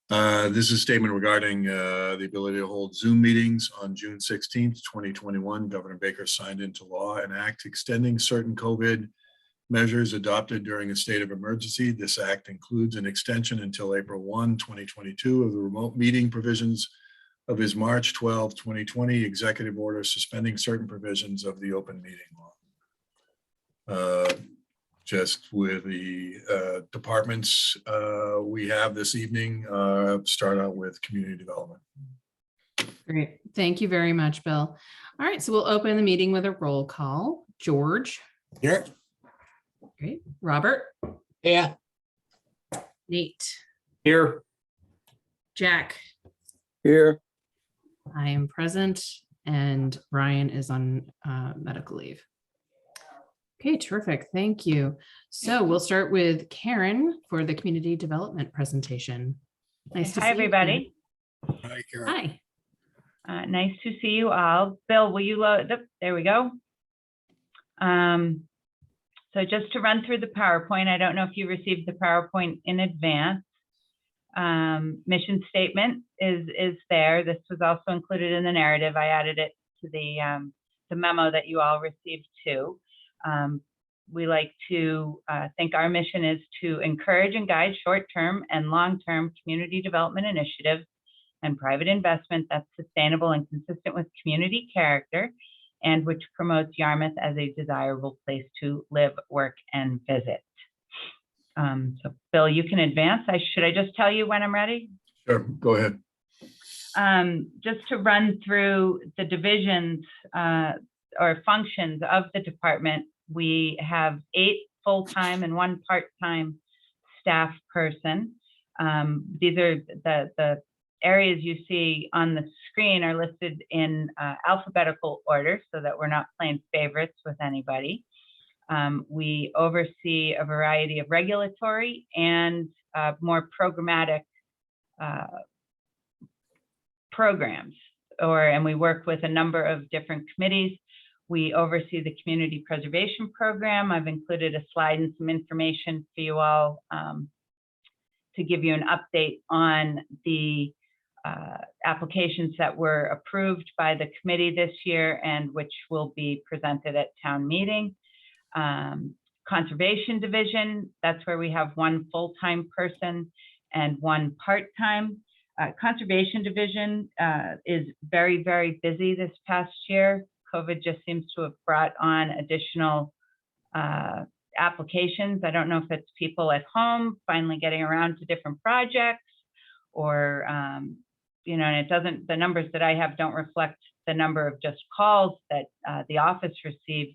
This is a statement regarding the ability to hold Zoom meetings on June 16th, 2021. Governor Baker signed into law an act extending certain COVID measures adopted during a state of emergency. This act includes an extension until April 1, 2022 of the remote meeting provisions of his March 12, 2020 executive order suspending certain provisions of the open meeting law. Just with the departments we have this evening, start out with community development. Great. Thank you very much, Bill. All right, so we'll open the meeting with a roll call. George. Here. Great. Robert. Yeah. Nate. Here. Jack. Here. I am present, and Ryan is on medical leave. Okay, terrific. Thank you. So we'll start with Karen for the community development presentation. Nice to see you. Hi, everybody. Hi, Karen. Hi. Nice to see you all. Bill, will you load? There we go. So just to run through the PowerPoint, I don't know if you received the PowerPoint in advance. Mission statement is there. This was also included in the narrative. I added it to the memo that you all received too. We like to think our mission is to encourage and guide short-term and long-term community development initiatives and private investment that's sustainable and consistent with community character and which promotes Yarmouth as a desirable place to live, work, and visit. So Bill, you can advance. Should I just tell you when I'm ready? Sure, go ahead. Just to run through the divisions or functions of the department, we have 8 full-time and 1 part-time staff person. These are the areas you see on the screen are listed in alphabetical order so that we're not playing favorites with anybody. We oversee a variety of regulatory and more programmatic programs, and we work with a number of different committees. We oversee the community preservation program. I've included a slide and some information for you all to give you an update on the applications that were approved by the committee this year and which will be presented at town meeting. Conservation division, that's where we have 1 full-time person and 1 part-time. Conservation division is very, very busy this past year. COVID just seems to have brought on additional applications. I don't know if it's people at home finally getting around to different projects or, and the numbers that I have don't reflect the number of just calls that the office receives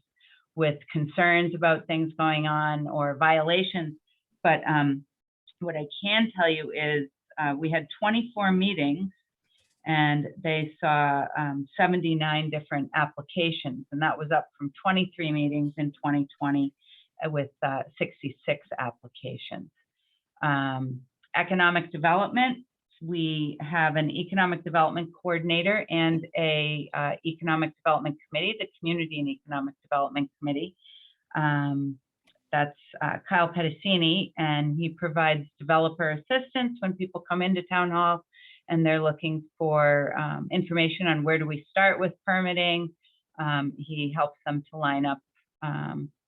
with concerns about things going on or violations. But what I can tell you is we had 24 meetings and they saw 79 different applications, and that was up from 23 meetings in 2020 with 66 applications. Economic development, we have an economic development coordinator and a economic development committee, the Community and Economic Development Committee. That's Kyle Pedicini, and he provides developer assistance when people come into town hall and they're looking for information on where do we start with permitting. He helps them to line up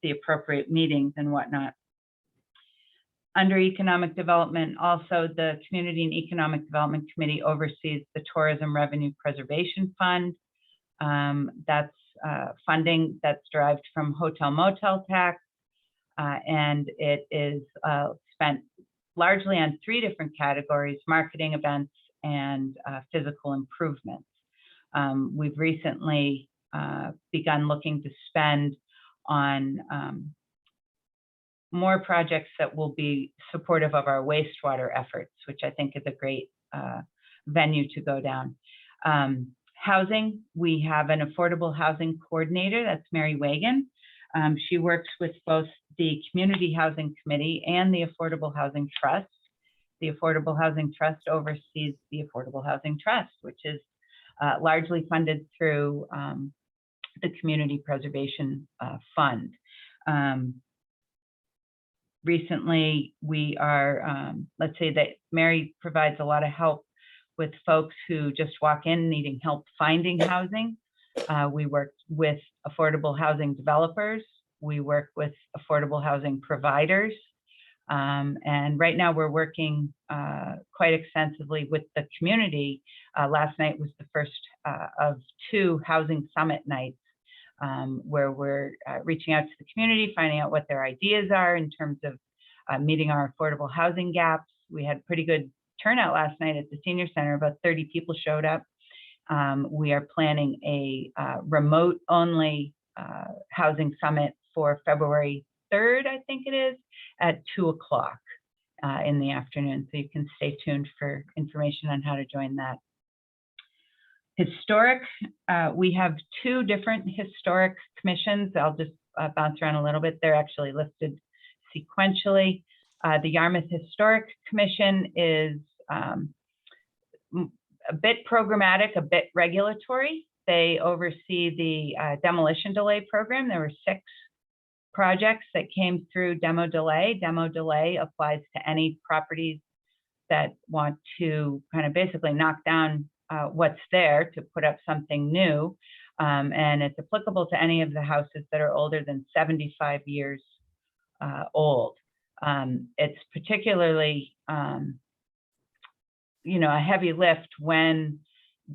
the appropriate meetings and whatnot. Under economic development, also the Community and Economic Development Committee oversees the Tourism Revenue Preservation Fund. That's funding that's derived from hotel motel tax, and it is spent largely on 3 different categories: marketing, events, and physical improvements. We've recently begun looking to spend on more projects that will be supportive of our wastewater efforts, which I think is a great venue to go down. Housing, we have an affordable housing coordinator, that's Mary Wagon. She works with both the Community Housing Committee and the Affordable Housing Trust. The Affordable Housing Trust oversees the Affordable Housing Trust, which is largely funded through the Community Preservation Fund. recently we are, let's say that Mary provides a lot of help with folks who just walk in needing help finding housing. We work with affordable housing developers. We work with affordable housing providers. And right now we're working quite extensively with the community. Last night was the first of 2 housing summit nights, where we're reaching out to the community, finding out what their ideas are in terms of meeting our affordable housing gaps. We had pretty good turnout last night at the senior center. About 30 people showed up. We are planning a remote only housing summit for February 3rd, I think it is, at 2 o'clock in the afternoon. So you can stay tuned for information on how to join that. Historic, we have 2 different historic commissions. I'll just bounce around a little bit. They're actually listed sequentially. The Yarmouth Historic Commission is a bit programmatic, a bit regulatory. They oversee the demolition delay program. There were 6 projects that came through demo delay. Demo delay applies to any properties that want to kind of basically knock down what's there to put up something new. And it's applicable to any of the houses that are older than 75 years old. It's particularly, a heavy lift when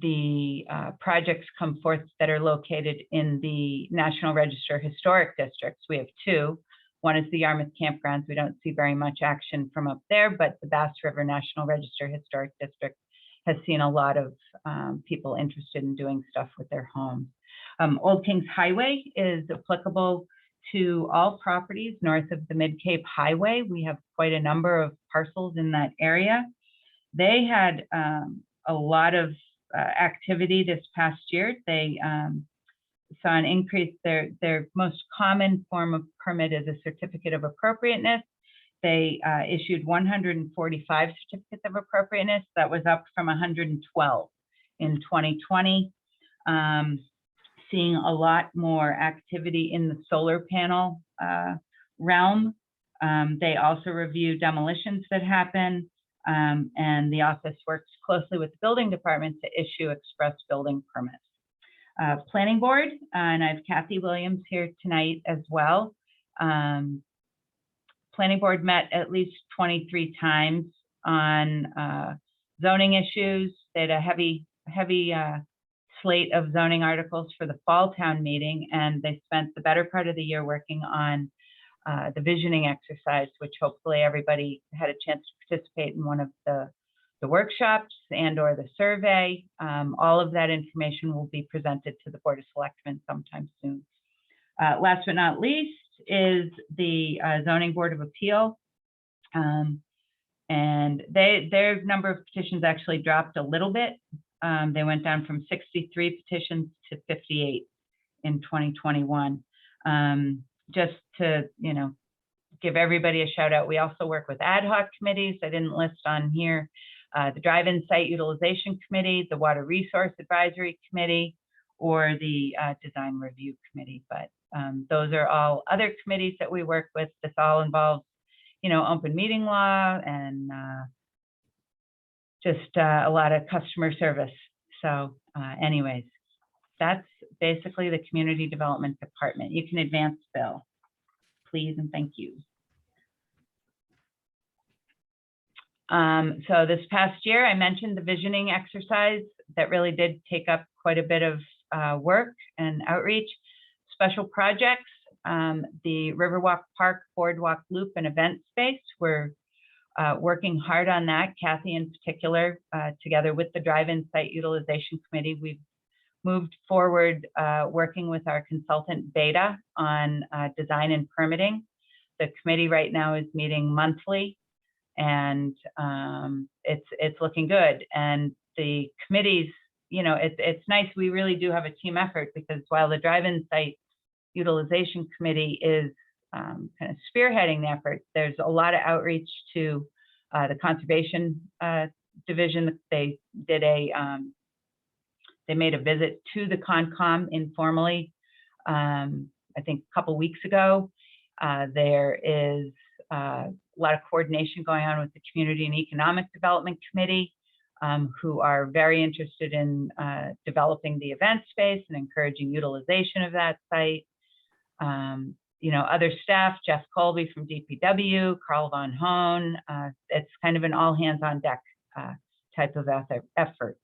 the projects come forth that are located in the National Register Historic Districts. We have 2. One is the Yarmouth Campgrounds. We don't see very much action from up there, but the Bass River National Register Historic District has seen a lot of people interested in doing stuff with their homes. Old Kings Highway is applicable to all properties north of the Mid-Cape Highway. We have quite a number of parcels in that area. They had a lot of activity this past year. They saw an increase. Their most common form of permit is a certificate of appropriateness. They issued 145 certificates of appropriateness. That was up from 112 in 2020. Seeing a lot more activity in the solar panel realm. They also review demolitions that happen, and the office works closely with the building department to issue express building permits. Planning board, and I have Kathy Williams here tonight as well. Planning board met at least 23 times on zoning issues. They had a heavy slate of zoning articles for the fall town meeting, and they spent the better part of the year working on the visioning exercise, which hopefully everybody had a chance to participate in one of the workshops and or the survey. All of that information will be presented to the Board of Selectmen sometime soon. Last but not least is the Zoning Board of Appeal. And their number of petitions actually dropped a little bit. They went down from 63 petitions to 58 in 2021. Just to, give everybody a shout out, we also work with ad hoc committees. I didn't list on here the Drive-In Site Utilization Committee, the Water Resource Advisory Committee, or the Design Review Committee. But those are all other committees that we work with. This all involves, open meeting law and just a lot of customer service. So anyways, that's basically the Community Development Department. You can advance, Bill, please, and thank you. So this past year, I mentioned the visioning exercise that really did take up quite a bit of work and outreach. Special projects, the Riverwalk Park Boardwalk Loop and event space. We're working hard on that. Kathy in particular, together with the Drive-In Site Utilization Committee, we've moved forward working with our consultant Beta on design and permitting. The committee right now is meeting monthly, and it's looking good. And the committees, it's nice. We really do have a team effort, because while the Drive-In Site Utilization Committee is kind of spearheading the effort, there's a lot of outreach to the Conservation Division. They did they made a visit to the Concom informally, I think a couple weeks ago. There is a lot of coordination going on with the Community and Economic Development Committee, who are very interested in developing the event space and encouraging utilization of that site. Other staff, Jeff Colby from DPW, Carl Von Hohn. It's kind of an all hands on deck type of effort.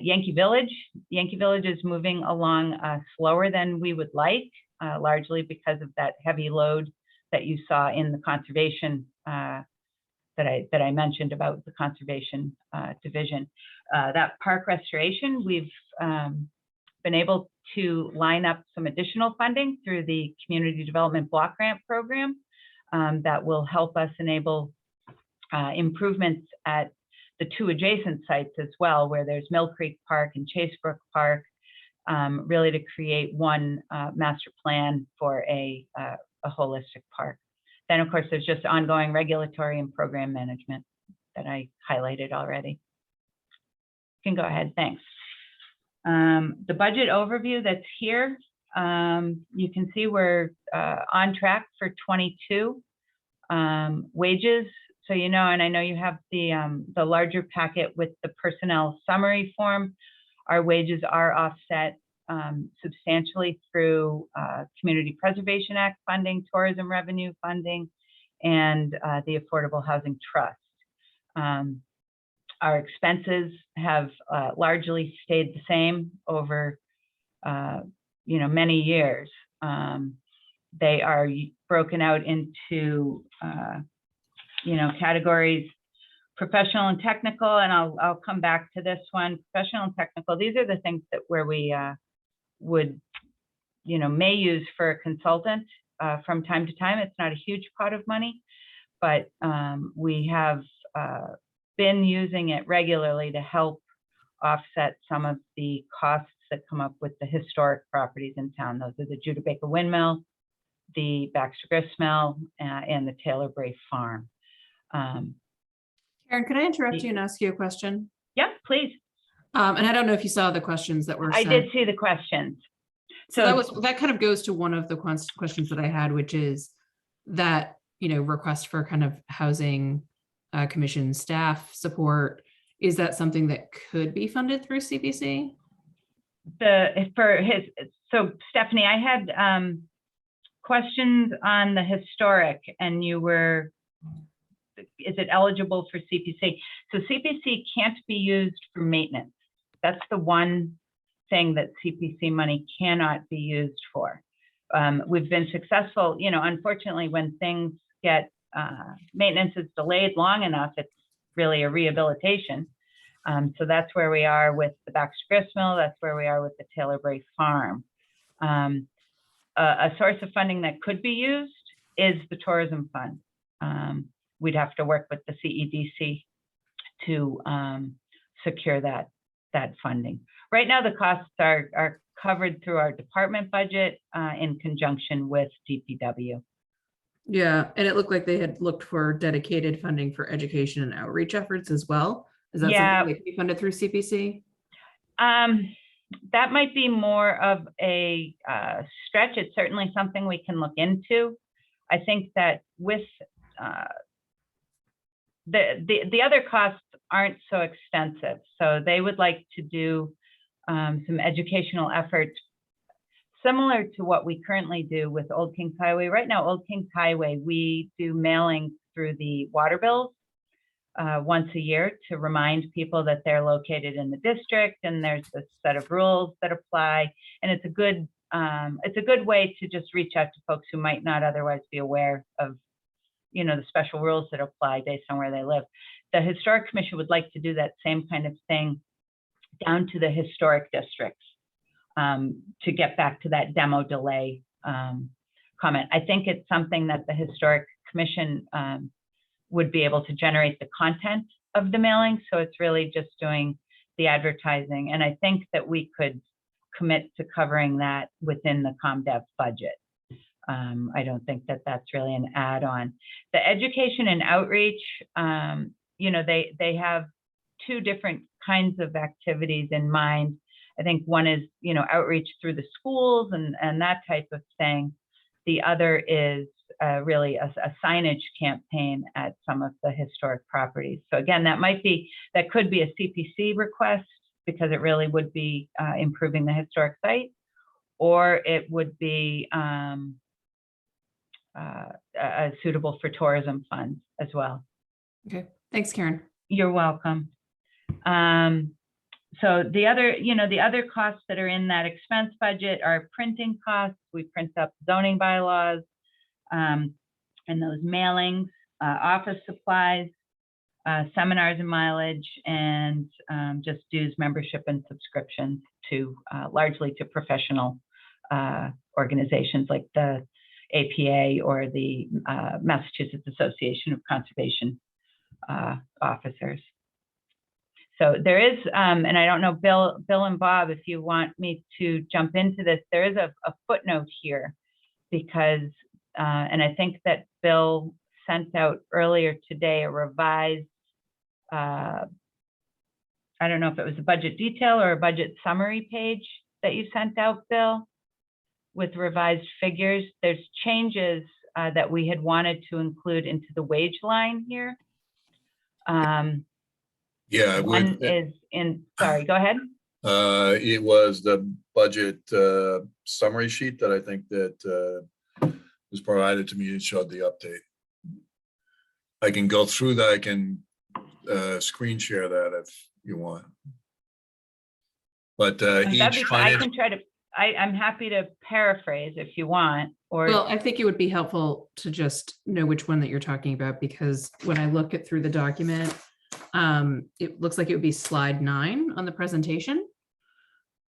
Yankee Village is moving along slower than we would like, largely because of that heavy load that you saw in the conservation that I mentioned about the conservation division. That park restoration, we've been able to line up some additional funding through the Community Development Block Grant Program that will help us enable improvements at the 2 adjacent sites as well, where there's Mill Creek Park and Chasebrook Park, really to create one master plan for a holistic park. Then, of course, there's just ongoing regulatory and program management that I highlighted already. You can go ahead, thanks. The budget overview that's here, you can see we're on track for 22. Wages, so and I know you have the larger packet with the personnel summary form. Our wages are offset substantially through Community Preservation Act funding, tourism revenue funding, and the Affordable Housing Trust. Our expenses have largely stayed the same over many years. They are broken out into categories: professional and technical, and I'll come back to this one. Professional and technical, these are the things that where we may use for a consultant from time to time. It's not a huge pot of money, but we have been using it regularly to help offset some of the costs that come up with the historic properties in town. Those are the Judah-Baker Windmill, the Baxter Grist Mill, and the Taylor Bray Farm. Karen, could I interrupt you and ask you a question? Yeah, please. And I don't know if you saw the questions that were I sent. did see the questions. So that kind of goes to one of the questions that I had, which is that, request for kind of housing commission staff support. Is that something that could be funded through CPC? So Stephanie, I had questions on the historic, and is it eligible for CPC? So CPC can't be used for maintenance. That's the one thing that CPC money cannot be used for. We've been successful, unfortunately, when things get maintenance is delayed long enough, it's really a rehabilitation. So that's where we are with the Baxter Grist Mill. That's where we are with the Taylor Bray Farm. A source of funding that could be used is the tourism fund. We'd have to work with the CEDC to secure that funding. Right now, the costs are covered through our department budget in conjunction with DPW. Yeah, and it looked like they had looked for dedicated funding for education and outreach efforts as well. Is that something that can be funded through CPC? That might be more of a stretch. It's certainly something we can look into. I think that with the other costs aren't so extensive. So they would like to do some educational efforts similar to what we currently do with Old Kings Highway. Right now, Old Kings Highway, we do mailing through the water bills once a year to remind people that they're located in the district, and there's a set of rules that apply. And it's a good way to just reach out to folks who might not otherwise be aware of the special rules that apply based on where they live. The Historic Commission would like to do that same kind of thing down to the historic districts to get back to that demo delay comment. I think it's something that the Historic Commission would be able to generate the content of the mailing. So it's really just doing the advertising. And I think that we could commit to covering that within the ComDev budget. I don't think that that's really an add-on. The education and outreach, they have two different kinds of activities in mind. I think one is, outreach through the schools and that type of thing. The other is really a signage campaign at some of the historic properties. So again, that could be a CPC request because it really would be improving the historic site, or it would be suitable for tourism funds as well. Okay, thanks, Karen. You're welcome. So the other costs that are in that expense budget are printing costs. We print up zoning bylaws and those mailings, office supplies, seminars and mileage, and just dues, membership, and subscriptions to largely to professional organizations like the APA or the Massachusetts Association of Conservation Officers. So there is, and I don't know, Bill and Bob, if you want me to jump into this, there is a footnote here because, and I think that Bill sent out earlier today a revised, I don't know if it was a budget detail or a budget summary page that you sent out, Bill, with revised figures. There's changes that we had wanted to include into the wage line here. Yeah, it One would- is in, sorry, go ahead. it was the budget summary sheet that I think that was provided to me and showed the update. I can go through that. I can screen share that if you want. But That'd each be fine. I finance, can try to, I'm happy to paraphrase if you want, or. Well, I think it would be helpful to just know which one that you're talking about, because when I look at through the document, it looks like it would be slide 9 on the presentation.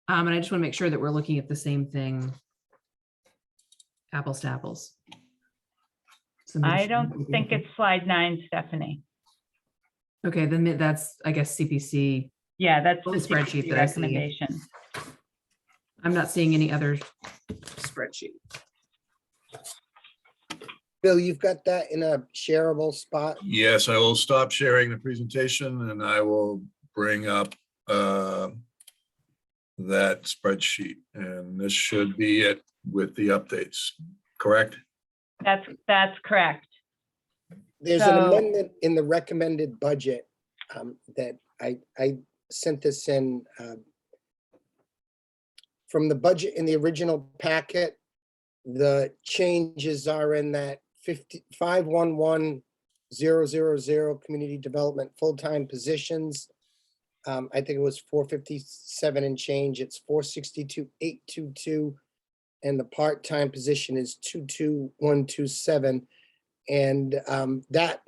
And I just want to make sure that we're looking at the same thing, apples to apples. So make I sure don't that we think can- it's slide 9, Stephanie. Okay, then that's, I guess, CPC. Yeah, that's The the spreadsheet CPC that I see. recommendation. I'm not seeing any other spreadsheet. Bill, you've got that in a shareable spot? yes, I will stop sharing the presentation and I will bring up that spreadsheet. And this should be it with the updates, correct? That's correct. There's an So- amendment in the recommended budget that I sent this in from the budget in the original packet. The changes are in that 511,000 community development full-time positions. I think it was 457 and change. It's 462,822. And the part-time position is 22127. And that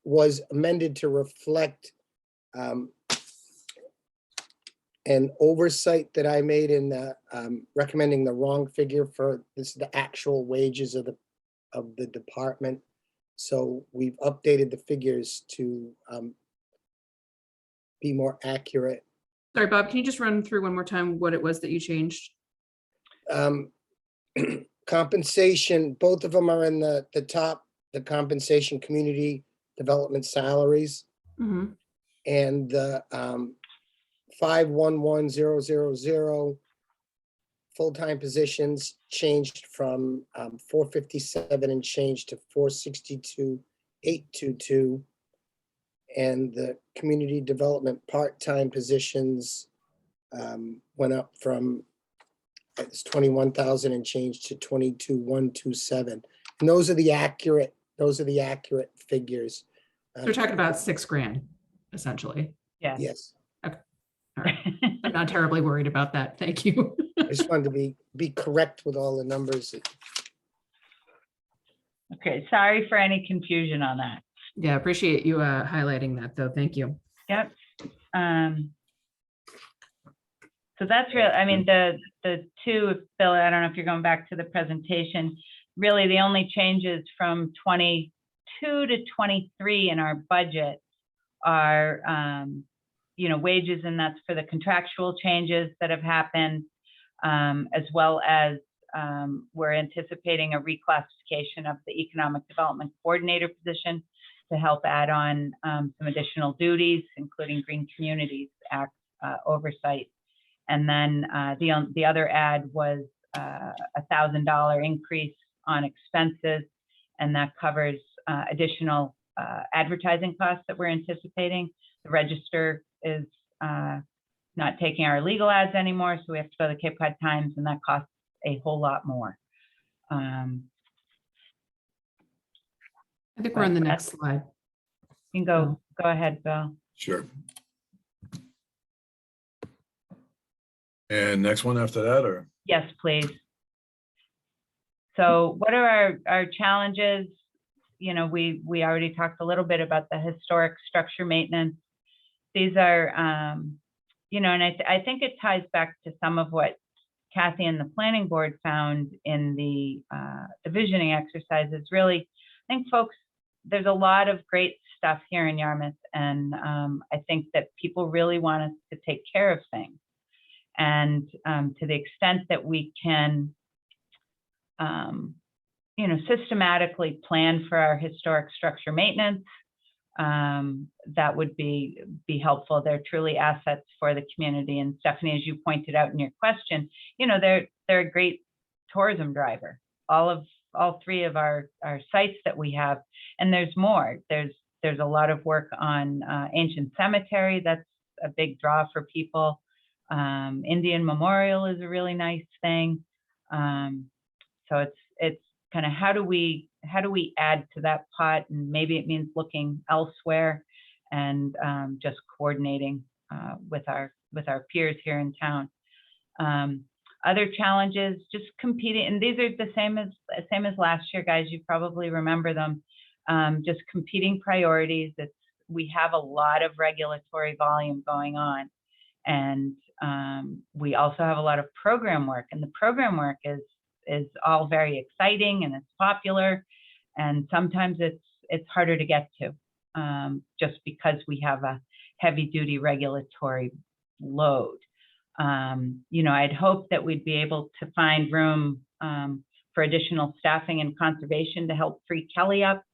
was amended to reflect an oversight that I made in the recommending the wrong figure for this, the actual wages of the department. So we've updated the figures to be more accurate. Sorry, Bob, can you just run through one more time what it was that you changed? Compensation, both of them are in the top, the compensation community development salaries. Mhm. And the 511,000 full-time positions changed from 457 and changed to 462,822. And the community development part-time positions went up from, it's 21,000 and changed to 22,127. And those are the accurate figures. So we're talking about $6,000, essentially. Yes. Yes, All right. I'm not terribly worried about that. Thank you. I just wanted to be correct with all the numbers. Okay, sorry for any confusion on that. Yeah, appreciate you highlighting that, though. Thank you. Yep. So that's real, I mean, the two, Bill, I don't know if you're going back to the presentation, really the only changes from 22 to 23 in our budget are, wages, and that's for the contractual changes that have happened, as well as we're anticipating a reclassification of the Economic Development Coordinator position to help add on some additional duties, including Green Communities Act oversight. And then the other add was a $1,000 increase on expenses, and that covers additional advertising costs that we're anticipating. The Register is not taking our legal ads anymore, so we have to go to the Cape Cod Times, and that costs a whole lot more. I think we're on the next slide. You can go ahead, Bill. Sure. And next one after that, or? Yes, please. So what are our challenges? You know, we already talked a little bit about the historic structure maintenance. These are, you know, and I think it ties back to some of what Kathy and the planning board found in the visioning exercises. Really, I think folks, there's a lot of great stuff here in Yarmouth, and I think that people really want us to take care of things. And to the extent that we can, you know, systematically plan for our historic structure maintenance, that would be helpful. They're truly assets for the community. And Stephanie, as you pointed out in your question, you know, they're a great tourism driver. All three of our sites that we have, and there's more. There's a lot of work on Ancient Cemetery. That's a big draw for people. Indian Memorial is a really nice thing. So it's kind of how do we add to that pot, and maybe it means looking elsewhere and just coordinating with our peers here in town. Other challenges, just competing, and these are the same as last year, guys. You probably remember them. Just competing priorities. We have a lot of regulatory volume going on, and we also have a lot of program work, and the program work is all very exciting and it's popular, and sometimes it's harder to get to just because we have a heavy duty regulatory load. You know, I'd hope that we'd be able to find room for additional staffing and conservation to help free Kelly up,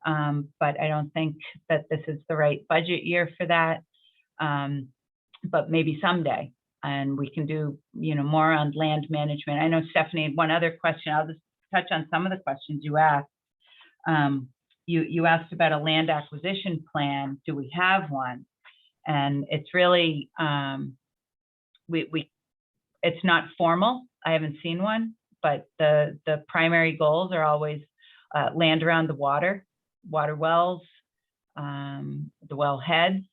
but I don't think that this is the right budget year for that. But maybe someday, and we can do, you know, more on land management. I know Stephanie had one other question. I'll just touch on some of the questions you asked. You asked about a land acquisition plan. Do we have one? And it's really, it's not formal. I haven't seen one, but the primary goals are always land around the water wells, the well heads,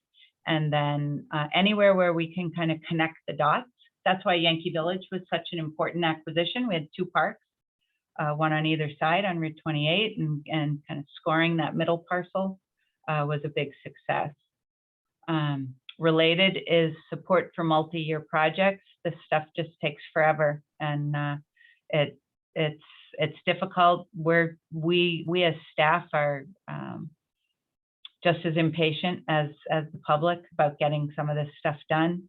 and then anywhere where we can kind of connect the dots. That's why Yankee Village was such an important acquisition. We had two parks, one on either side on Route 28, and kind of scoring that middle parcel was a big success. Related is support for multi-year projects. This stuff just takes forever, and it's difficult. We as staff are just as impatient as the public about getting some of this stuff done.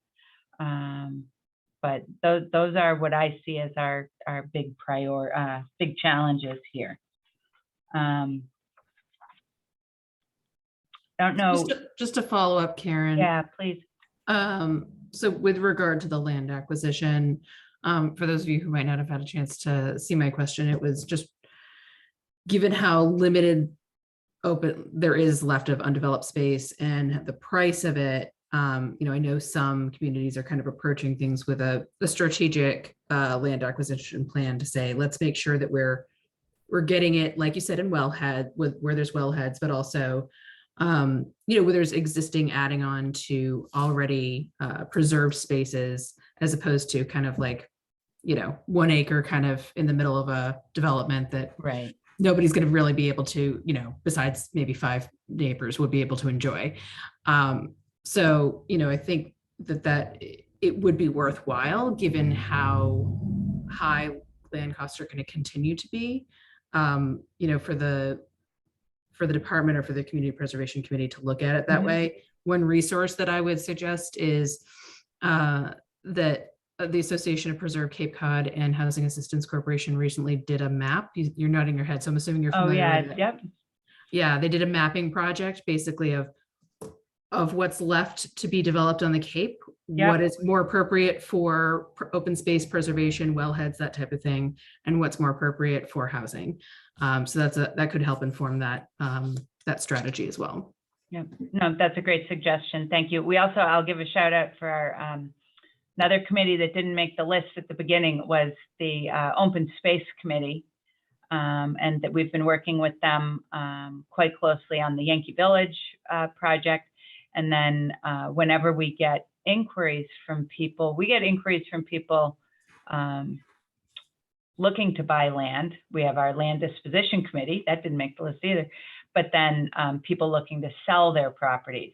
But those are what I see as our big big challenges here. Don't know. Just to follow up, Karen. Yeah, please. So with regard to the land acquisition, for those of you who might not have had a chance to see my question, it was just given how limited there is left of undeveloped space and the price of it. You know, I know some communities are kind of approaching things with a strategic land acquisition plan to say, let's make sure that we're getting it, like you said, in wellhead, where there's wellheads, but also, you know, where there's existing adding on to already preserved spaces, as opposed to kind of like, you know, 1 acre kind of in the middle of a development that Right. nobody's going to really be able to, you know, besides maybe 5 neighbors would be able to enjoy. So, you know, I think that it would be worthwhile given how high land costs are going to continue to be, you know, for the department or for the Community Preservation Committee to look at it that way. One resource that I would suggest is that the Association of Preserved Cape Cod and Housing Assistance Corporation recently did a map. You're nodding your head, so I'm assuming you're familiar with it. Yep. Yeah, they did a mapping project basically of of what's left to be developed on the Cape, Yep. what is more appropriate for open space preservation, wellheads, that type of thing, and what's more appropriate for housing. So that could help inform that strategy as well. Yeah, no, that's a great suggestion. Thank you. I'll give a shout out for our another committee that didn't make the list at the beginning was the Open Space Committee. And that we've been working with them quite closely on the Yankee Village project. And then whenever we get inquiries from people, looking to buy land. We have our land disposition committee, that didn't make the list either, but then people looking to sell their properties.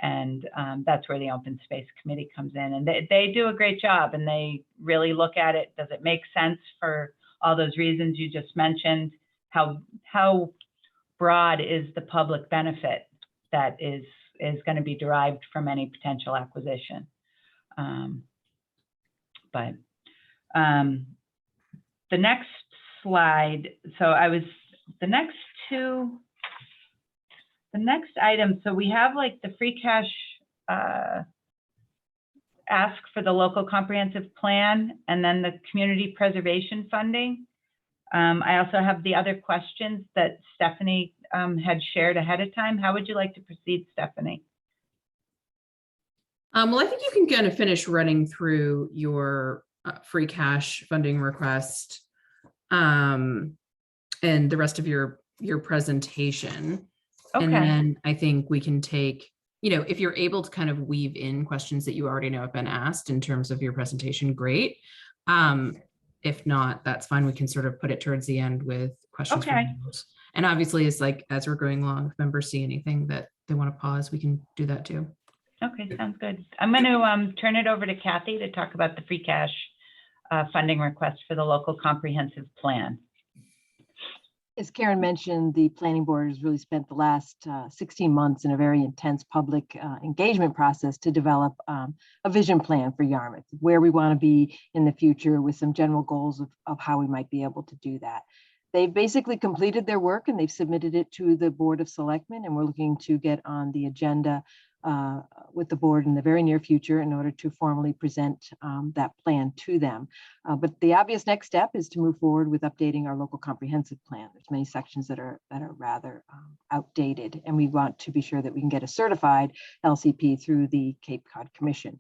And that's where the Open Space Committee comes in. And they do a great job, and they really look at it. Does it make sense for all those reasons you just mentioned? How broad is the public benefit that is going to be derived from any potential acquisition? The next slide. The next item. So we have like the free cash ask for the local comprehensive plan, and then the community preservation funding. I also have the other questions that Stephanie had shared ahead of time. How would you like to proceed, Stephanie? Well, I think you can kind of finish running through your free cash funding request and the rest of your presentation. Okay. And then I think we can take, if you're able to kind of weave in questions that you already know have been asked in terms of your presentation, great. If not, that's fine. We can sort of put it towards the end with questions. Okay. And obviously, it's like, as we're going along, if members see anything that they want to pause, we can do that too. Okay, sounds good. I'm going to turn it over to Kathy to talk about the free cash funding request for the local comprehensive plan. As Karen mentioned, the planning board has really spent the last 16 months in a very intense public engagement process to develop a vision plan for Yarmouth, where we want to be in the future with some general goals of how we might be able to do that. They've basically completed their work and they've submitted it to the Board of Selectmen, and we're looking to get on the agenda with the board in the very near future in order to formally present that plan to them. But the obvious next step is to move forward with updating our local comprehensive plan. There's many sections that are rather outdated, and we want to be sure that we can get a certified LCP through the Cape Cod Commission.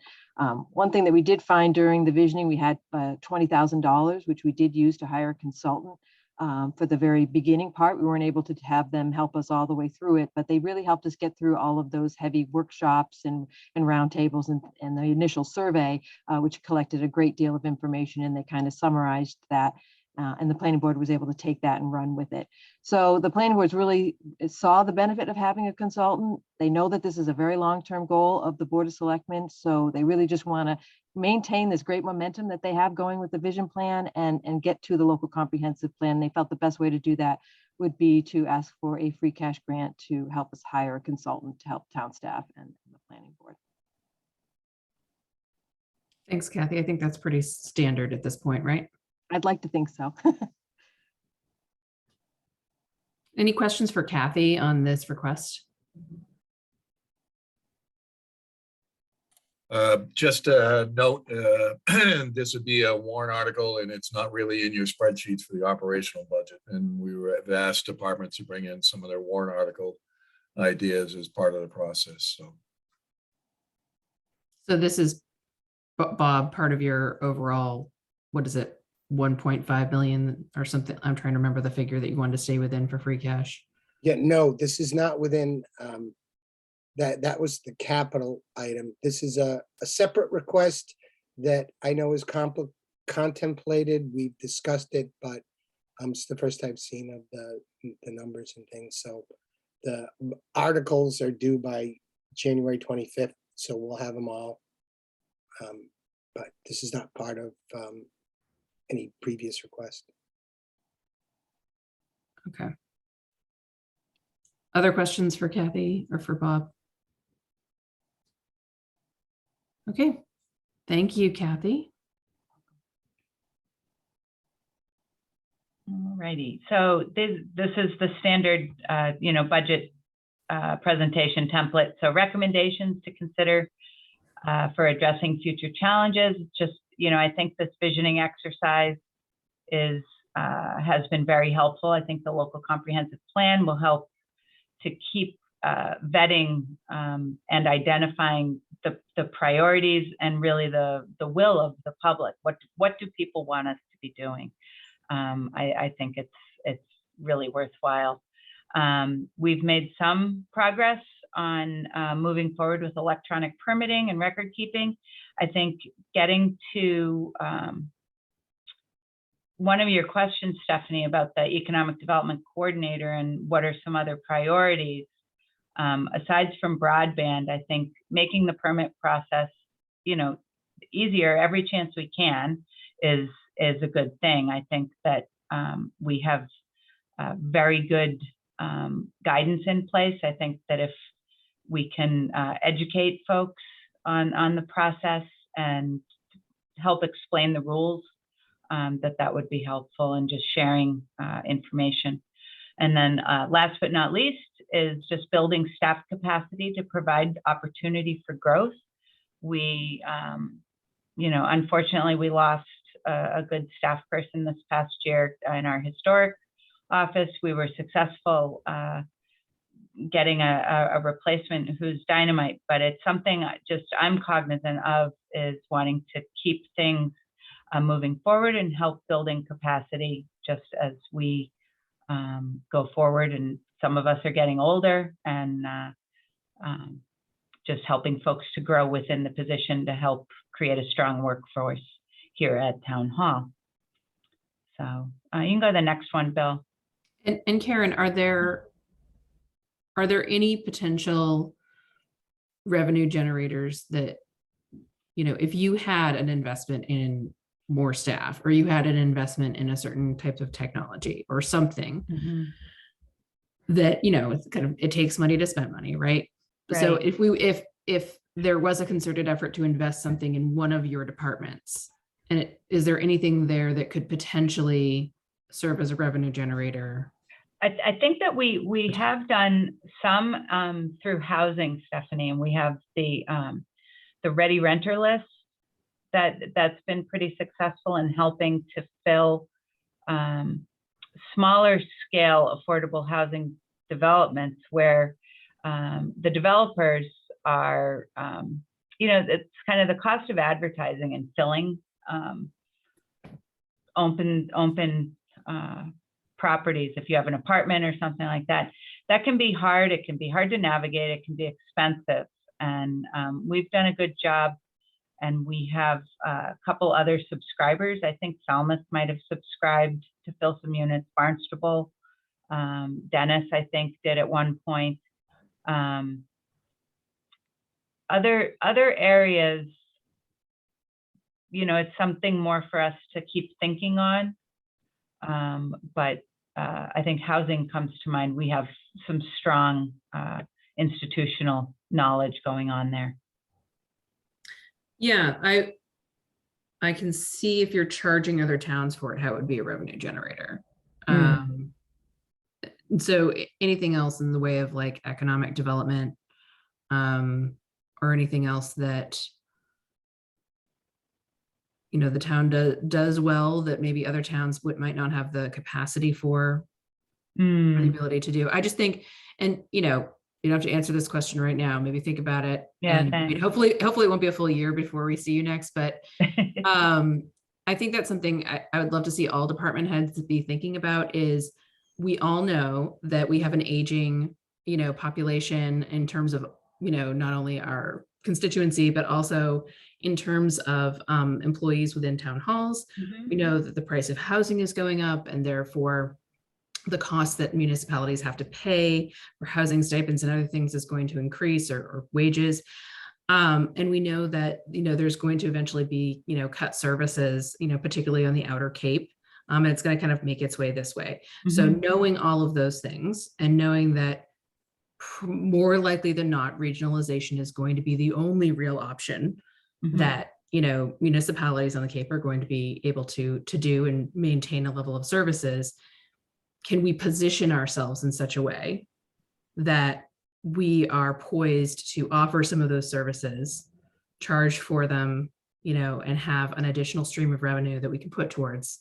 One thing that we did find during the visioning, we had $20,000, which we did use to hire a consultant. For the very beginning part, we weren't able to have them help us all the way through it, but they really helped us get through all of those heavy workshops and roundtables and the initial survey, which collected a great deal of information, and they kind of summarized that. And the planning board was able to take that and run with it. So the planning board really saw the benefit of having a consultant. They know that this is a very long-term goal of the Board of Selectmen. So they really just want to maintain this great momentum that they have going with the vision plan and get to the local comprehensive plan. They felt the best way to do that would be to ask for a free cash grant to help us hire a consultant to help town staff and the planning board. Thanks, Kathy. I think that's pretty standard at this point, right? I'd like to think so. Any questions for Kathy on this request? Just a note, this would be a warrant article and it's not really in your spreadsheets for the operational budget. And we have asked departments to bring in some of their warrant article ideas as part of the process. So this is, Bob, part of your overall, what is it, 1.5 million or something? I'm trying to remember the figure that you wanted to stay within for free cash. Yeah, no, this is not within, that was the capital item. This is a separate request that I know is contemplated. We've discussed it, but it's the first I've seen of the numbers and things. So the articles are due by January 25th, so we'll have them all. But this is not part of any previous request. Okay. Other questions for Kathy or for Bob? Okay. Thank you, Kathy. All righty. So this is the standard, budget presentation template. So recommendations to consider for addressing future challenges. Just, I think this visioning exercise has been very helpful. I think the local comprehensive plan will help to keep vetting and identifying the priorities and really the will of the public. What do people want us to be doing? I think it's really worthwhile. We've made some progress on moving forward with electronic permitting and record keeping. I think getting to one of your questions, Stephanie, about the economic development coordinator and what are some other priorities, aside from broadband, I think making the permit process, easier every chance we can is a good thing. I think that we have very good guidance in place. I think that if we can educate folks on the process and help explain the rules, that would be helpful, and just sharing information. And then last but not least is just building staff capacity to provide opportunity for growth. We, unfortunately, we lost a good staff person this past year in our historic office. We were successful getting a replacement who's dynamite, but it's something I'm cognizant of, is wanting to keep things moving forward and help building capacity just as we go forward. And some of us are getting older, and just helping folks to grow within the position to help create a strong workforce here at Town Hall. So you can go to the next one, Bill. And Karen, are there any potential revenue generators that, if you had an investment in more staff, or you had an investment in a certain type of technology or something that, it's it takes money to spend money, right? So if there was a concerted effort to invest something in one of your departments, and is there anything there that could potentially serve as a revenue generator? I think that we have done some through housing, Stephanie, and we have the Ready Renter list that's been pretty successful in helping to fill smaller scale affordable housing developments where the developers are, it's kind of the cost of advertising and filling open properties. If you have an apartment or something like that, that can be hard. It can be hard to navigate. It can be expensive. And we've done a good job. And we have a couple other subscribers. I think Falmouth might have subscribed to fill some units. Barnstable, Dennis, I think, did at one point. Other areas, it's something more for us to keep thinking on. But I think housing comes to mind. We have some strong institutional knowledge going on there. Yeah, I can see if you're charging other towns for it, how it would be a revenue generator. So anything else in the way of like economic development, or anything else that, the town does well that maybe other towns might not have the capacity for, or the ability to do. I just think, and you don't have to answer this question right now. Maybe think about it. Yeah, and hopefully it won't be a full year before we see you next. But I think that's something I would love to see all department heads be thinking about. Is we all know that we have an aging, population in terms of, not only our constituency, but also in terms of employees within town halls. We know that the price of housing is going up, and therefore the cost that municipalities have to pay for housing stipends and other things is going to increase, or wages. And we know that, there's going to eventually be, cut services, particularly on the outer Cape. And it's going to kind of make its way this way. So knowing all of those things, and knowing that more likely than not, regionalization is going to be the only real option that, municipalities on the Cape are going to be able to do and maintain a level of services. Can we position ourselves in such a way that we are poised to offer some of those services, charge for them, and have an additional stream of revenue that we can put towards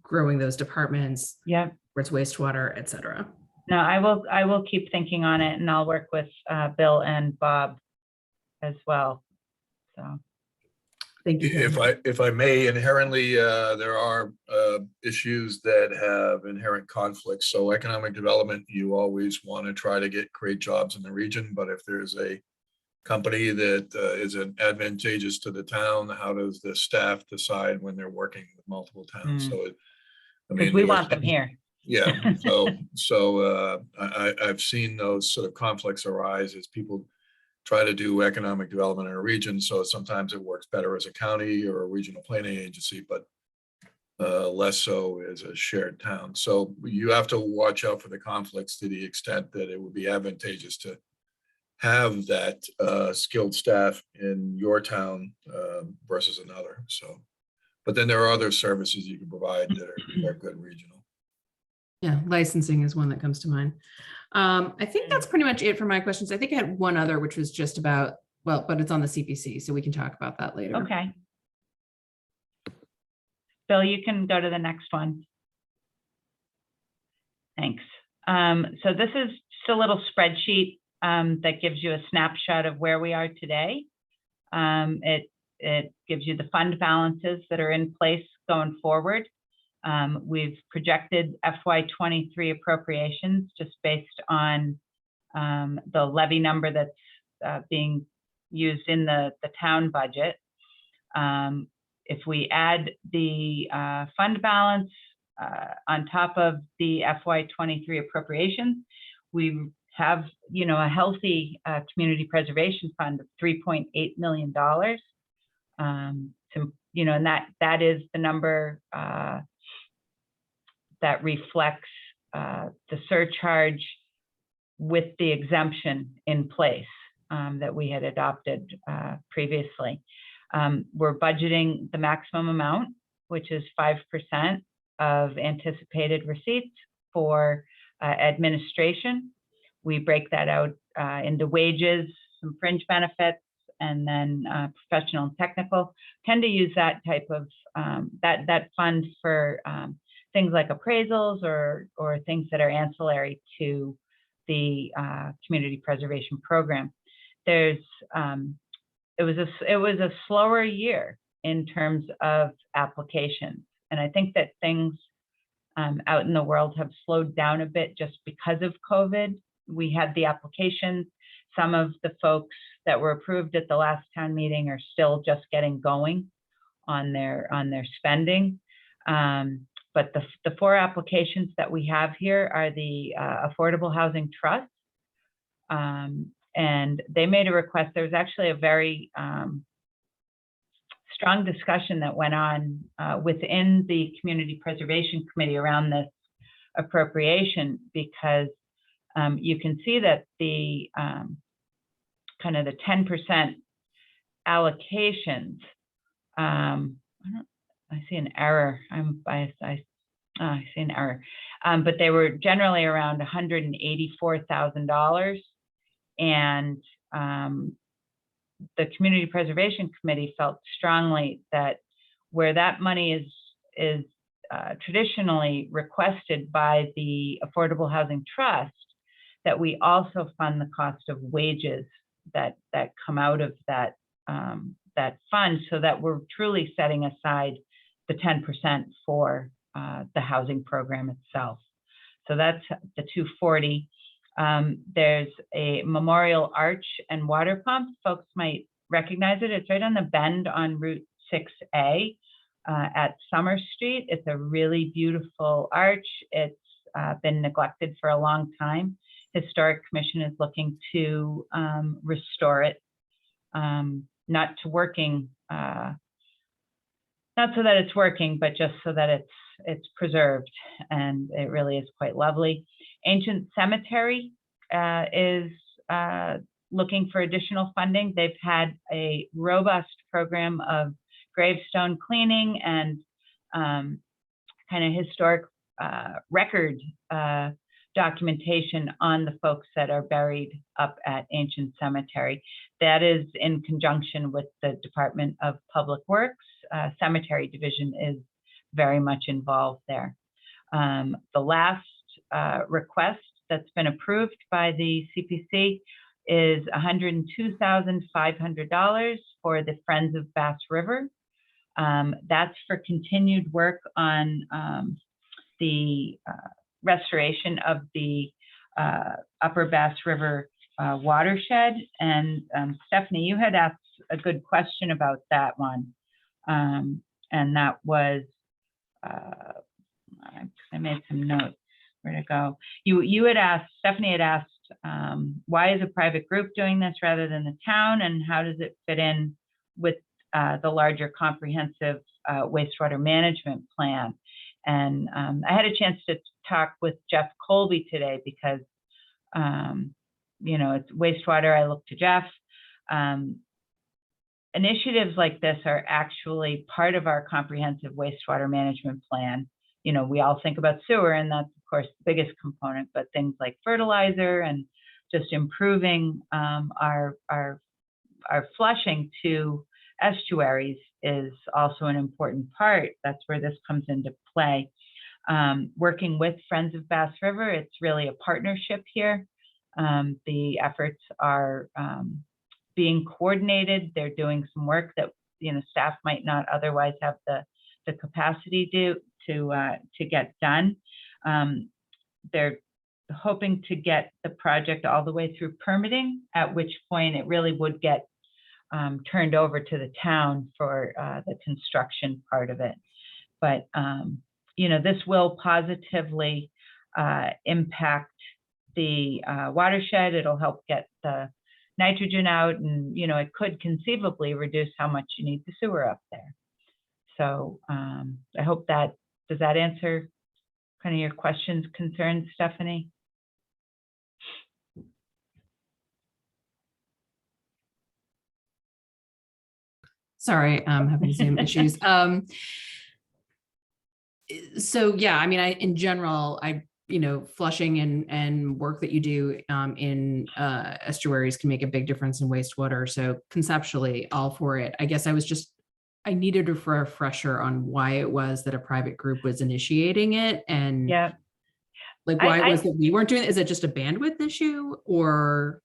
growing those departments, Yep. towards wastewater, et cetera. No, I will keep thinking on it, and I'll work with Bill and Bob as well. So, Thank you. If I may, inherently, there are issues that have inherent conflicts. So economic development, you always want to try to create jobs in the region, but if there's a company that is advantageous to the town, how does the staff decide when they're working with multiple towns? So, because we want them here. Yeah, so I've seen those sort of conflicts arise as people try to do economic development in a region. So sometimes it works better as a county or a regional planning agency, but less so as a shared town. So you have to watch out for the conflicts to the extent that it would be advantageous to have that skilled staff in your town versus another. So, but then there are other services you can provide that are good regional. Yeah, licensing is one that comes to mind. I think that's pretty much it for my questions. I think I had one other, which was just about, well, but it's on the CPC, so we can talk about that later. Okay. Bill, you can go to the next one. Thanks. So this is just a little spreadsheet that gives you a snapshot of where we are today. It gives you the fund balances that are in place going forward. We've projected FY23 appropriations just based on the levy number that's being used in the town budget. If we add the fund balance on top of the FY23 appropriations, we have, a healthy community preservation fund of $3.8 million. And that is the number that reflects the surcharge with the exemption in place that we had adopted previously. We're budgeting the maximum amount, which is 5% of anticipated receipts for administration. We break that out into wages, some fringe benefits, and then professional and technical. Tend to use that type of that fund for things like appraisals or things that are ancillary to the community preservation program. It was a slower year in terms of applications, and I think that things out in the world have slowed down a bit just because of COVID. We had the applications. Some of the folks that were approved at the last town meeting are still just getting going on their spending. But the 4 applications that we have here are the Affordable Housing Trust. And they made a request. There was actually a very strong discussion that went on within the Community Preservation Committee around this appropriation, because you can see that the kind of the 10% allocations, I see an error. I'm biased. I see an error. But they were generally around $184,000. And the Community Preservation Committee felt strongly that where that money is traditionally requested by the Affordable Housing Trust, that we also fund the cost of wages that come out of that fund, so that we're truly setting aside the 10% for the housing program itself. So that's the 240. There's a memorial arch and water pump. Folks might recognize it. It's right on the bend on Route 6A at Summer Street. It's a really beautiful arch. It's been neglected for a long time. Historic Commission is looking to restore it, not so that it's working, but just so that it's preserved, and it really is quite lovely. Ancient Cemetery is looking for additional funding. They've had a robust program of gravestone cleaning and kind of historic record documentation on the folks that are buried up at Ancient Cemetery. That is in conjunction with the Department of Public Works. Cemetery Division is very much involved there. The last request that's been approved by the CPC is $102,500 for the Friends of Bass River. That's for continued work on the restoration of the Upper Bass River watershed. And Stephanie, you had asked a good question about that one. And that was, I made some notes. Where to go? You had asked, Stephanie had asked, why is a private group doing this rather than the town, and how does it fit in with the larger comprehensive wastewater management plan? And I had a chance to talk with Jeff Colby today because, you know, it's wastewater. I look to Jeff. Initiatives like this are actually part of our comprehensive wastewater management plan. You know, we all think about sewer, and that's of course the biggest component, but things like fertilizer and just improving our flushing to estuaries is also an important part. That's where this comes into play. Working with Friends of Bass River, it's really a partnership here. The efforts are being coordinated. They're doing some work that, you know, staff might not otherwise have the capacity to get done. They're hoping to get the project all the way through permitting, at which point it really would get turned over to the town for the construction part of it. But, you know, this will positively impact the watershed. It'll help get the nitrogen out, and, you know, it could conceivably reduce how much you need the sewer up there. So I hope that, does that answer kind of your questions, concerns, Stephanie? Sorry, I'm having Zoom issues. So yeah, I mean, in general, you know, flushing and work that you do in estuaries can make a big difference in wastewater. So conceptually, all for it. I guess I needed a refresher on why it was that a private group was initiating it, and Yeah. like why was it we weren't doing it? Is it just a bandwidth issue, or?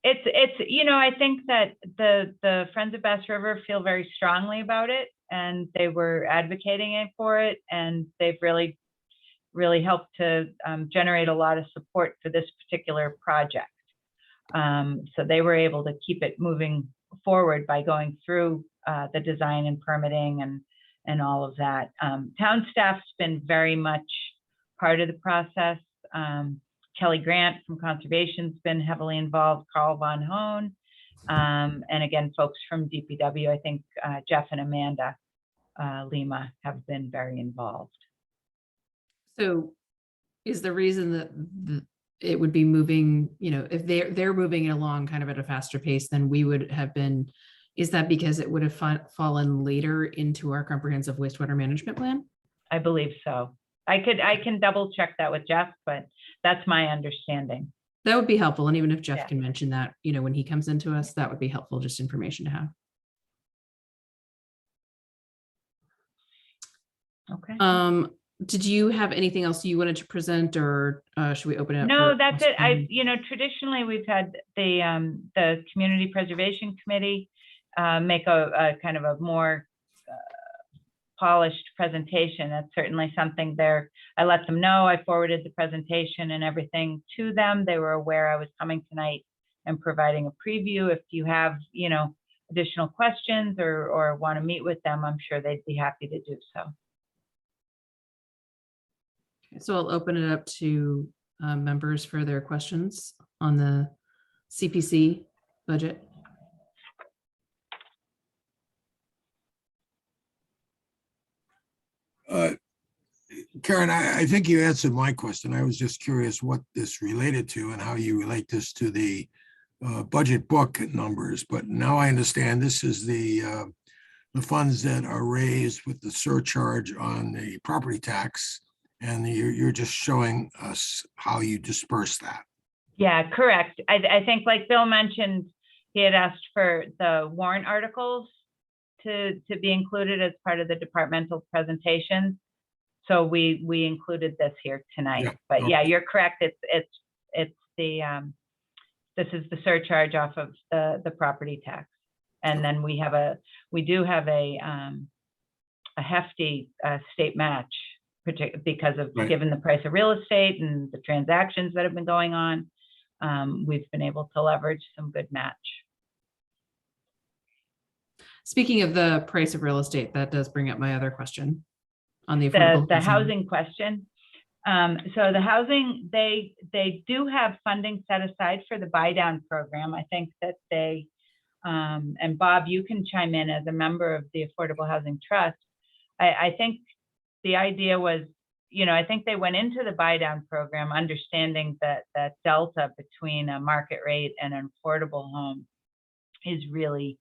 It's you know, I think that the Friends of Bass River feel very strongly about it, and they were advocating it for it, and they've really helped to generate a lot of support for this particular project. So they were able to keep it moving forward by going through the design and permitting and all of that. Town staff's been very much part of the process. Kelly Grant from Conservation's been heavily involved, Carl Von Hohn, and again, folks from DPW, I think Jeff and Amanda Lima have been very involved. So is the reason that it would be moving, you know, if they're moving it along kind of at a faster pace than we would have been, is that because it would have fallen later into our comprehensive wastewater management plan? I believe so. I can double check that with Jeff, but that's my understanding. That would be helpful. And even if Jeff Yeah. can mention that, you know, when he comes into us, that would be helpful, just information to have. Okay. Did you have anything else you wanted to present, or should we open it up? No, for that's it. questions? You know, traditionally we've had the Community Preservation Committee make a kind of a more polished presentation. That's certainly something I let them know. I forwarded the presentation and everything to them. They were aware I was coming tonight and providing a preview. If you have, you know, additional questions or want to meet with them, I'm sure they'd be happy to do so. So I'll open it up to members for their questions on the CPC budget. Karen, I think you answered my question. I was just curious what this related to and how you relate this to the budget book numbers. But now I understand this is the funds that are raised with the surcharge on the property tax And you're just showing us how you disperse that. Yeah, correct. I think like Bill mentioned, he had asked for the warrant articles to be included as part of the departmental presentation. So we included this here tonight. Yeah, But yeah, okay. you're correct. It's the this is the surcharge off of the property tax. And then we do have a hefty state match, because of Right. given the price of real estate and the transactions that have been going on. We've been able to leverage some good match. Speaking of the price of real estate, that does bring up my other question on the affordable The housing question. So the housing, they do have funding set aside for the buy down program. I think that they, and Bob, you can chime in as a member of the Affordable Housing Trust. I think the idea was, I think they went into the buy down program understanding that that delta between a market rate and an affordable home is really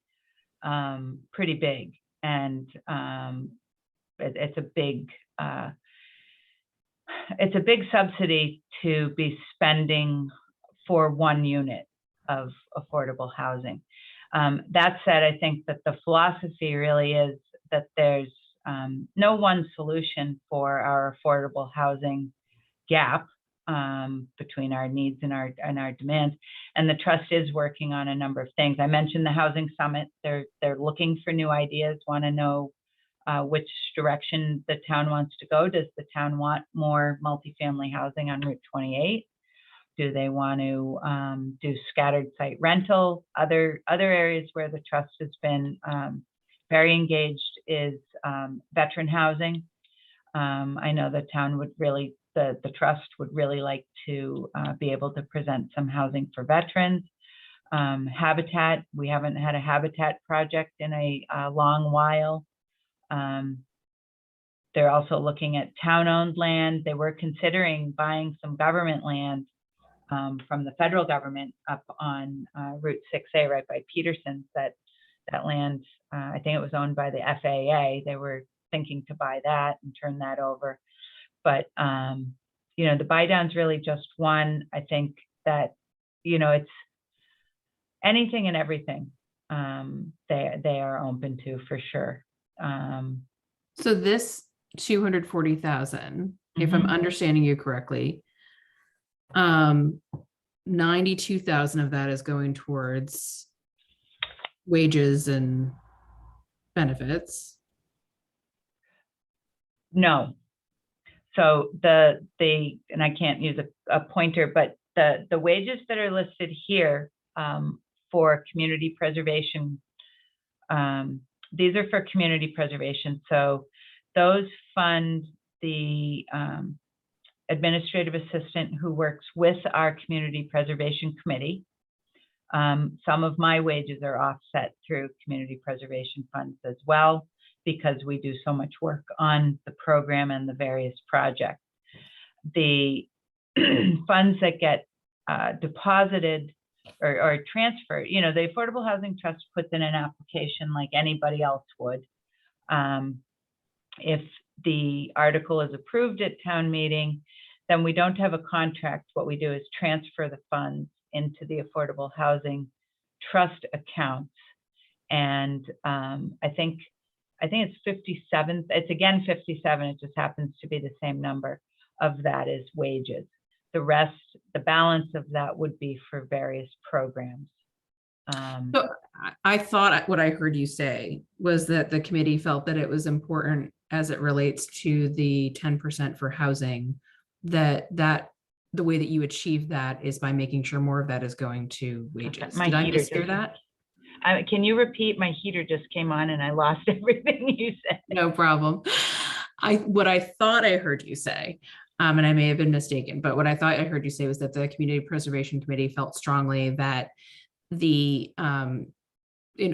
pretty big. And it's a big subsidy to be spending for one unit of affordable housing. That said, I think that the philosophy really is that there's no one solution for our affordable housing gap between our needs and our demands. And the trust is working on a number of things. I mentioned the Housing Summit. They're looking for new ideas, want to know which direction the town wants to go. Does the town want more multifamily housing on Route 28? Do they want to do scattered site rental? Other areas where the trust has been very engaged is veteran housing. I know the town would really, the trust would really like to be able to present some housing for veterans. Habitat, we haven't had a habitat project in a long while. They're also looking at town-owned land. They were considering buying some government land from the federal government up on Route 6A right by Peterson's. That land, I think it was owned by the FAA. They were thinking to buy that and turn that over. But, the buy down's really just one. I think that, it's anything and everything they are open to for sure. So this 240,000, if I'm Mhm. understanding you correctly, 92,000 of that is going towards wages and benefits. No. So and I can't use a pointer, but the wages that are listed here for community preservation, these are for community preservation. So those fund the administrative assistant who works with our community preservation committee. Some of my wages are offset through community preservation funds as well, because we do so much work on the program and the various projects. The funds that get deposited or transferred, the Affordable Housing Trust puts in an application like anybody else would. If the article is approved at town meeting, then we don't have a contract. What we do is transfer the funds into the Affordable Housing Trust accounts. And I think it's 57. It's again 57. It just happens to be the same number of that is wages. The rest, the balance of that would be for various programs. So I thought what I heard you say was that the committee felt that it was important as it relates to the 10% for housing, that the way that you achieve that is by making sure more of that is going to wages. My Did I heater mishear that? Can you repeat? My heater just came on and I lost everything you said. No problem. What I thought I heard you say, and I may have been mistaken, but what I thought I heard you say was that the Community Preservation Committee felt strongly that in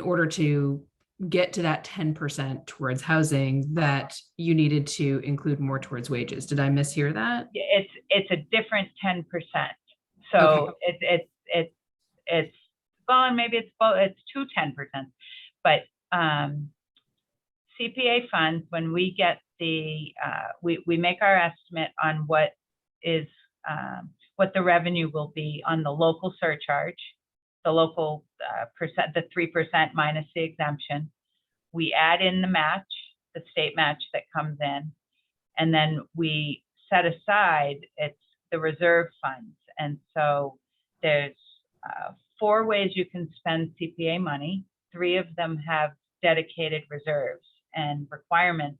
order to get to that 10% towards housing, that you needed to include more towards wages. Did I mishear that? It's a different 10%. So it's well, and maybe it's both. It's two 10%, but CPA funds, when we get we make our estimate on what is, what the revenue will be on the local surcharge, the local percent, the 3% minus the exemption. We add in the match, the state match that comes in, and then we set aside the reserve funds. And so there's 4 ways you can spend CPA money. 3 of them have dedicated reserves and requirements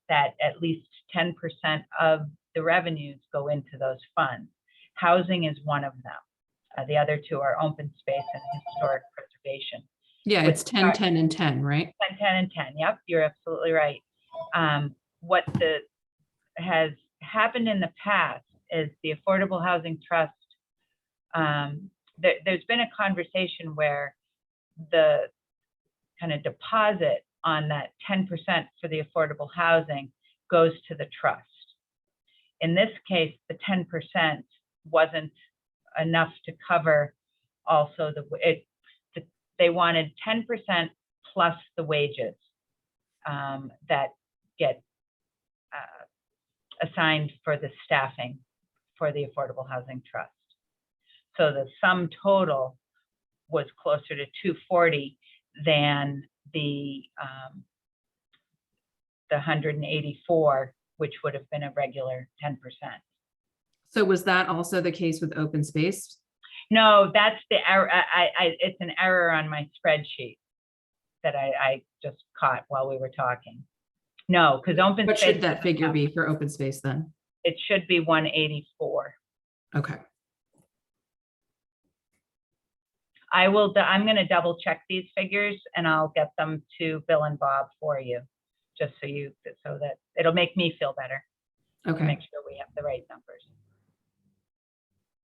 that at least 10% of the revenues go into those funds. Housing is one of them. The other 2 are open space and historic preservation. Yeah, With it's 10, 10, and 10, right? 10, 10, and 10. Yep, you're absolutely right. What has happened in the past is the Affordable Housing Trust, there's been a conversation where the kind of deposit on that 10% for the affordable housing goes to the trust. In this case, the 10% wasn't enough to cover also they wanted 10% plus the wages that get assigned for the staffing for the Affordable Housing Trust. So the sum total was closer to 240 than the 184, which would have been a regular 10%. So was that also the case with open space? No, that's the error. It's an error on my spreadsheet that I just caught while we were talking. No, because open What space. should that figure be for open space then? It should be 184. Okay. I'm going to double check these figures and I'll get them to Bill and Bob for you, just so that it'll make me feel better. To Okay. make sure we have the right numbers.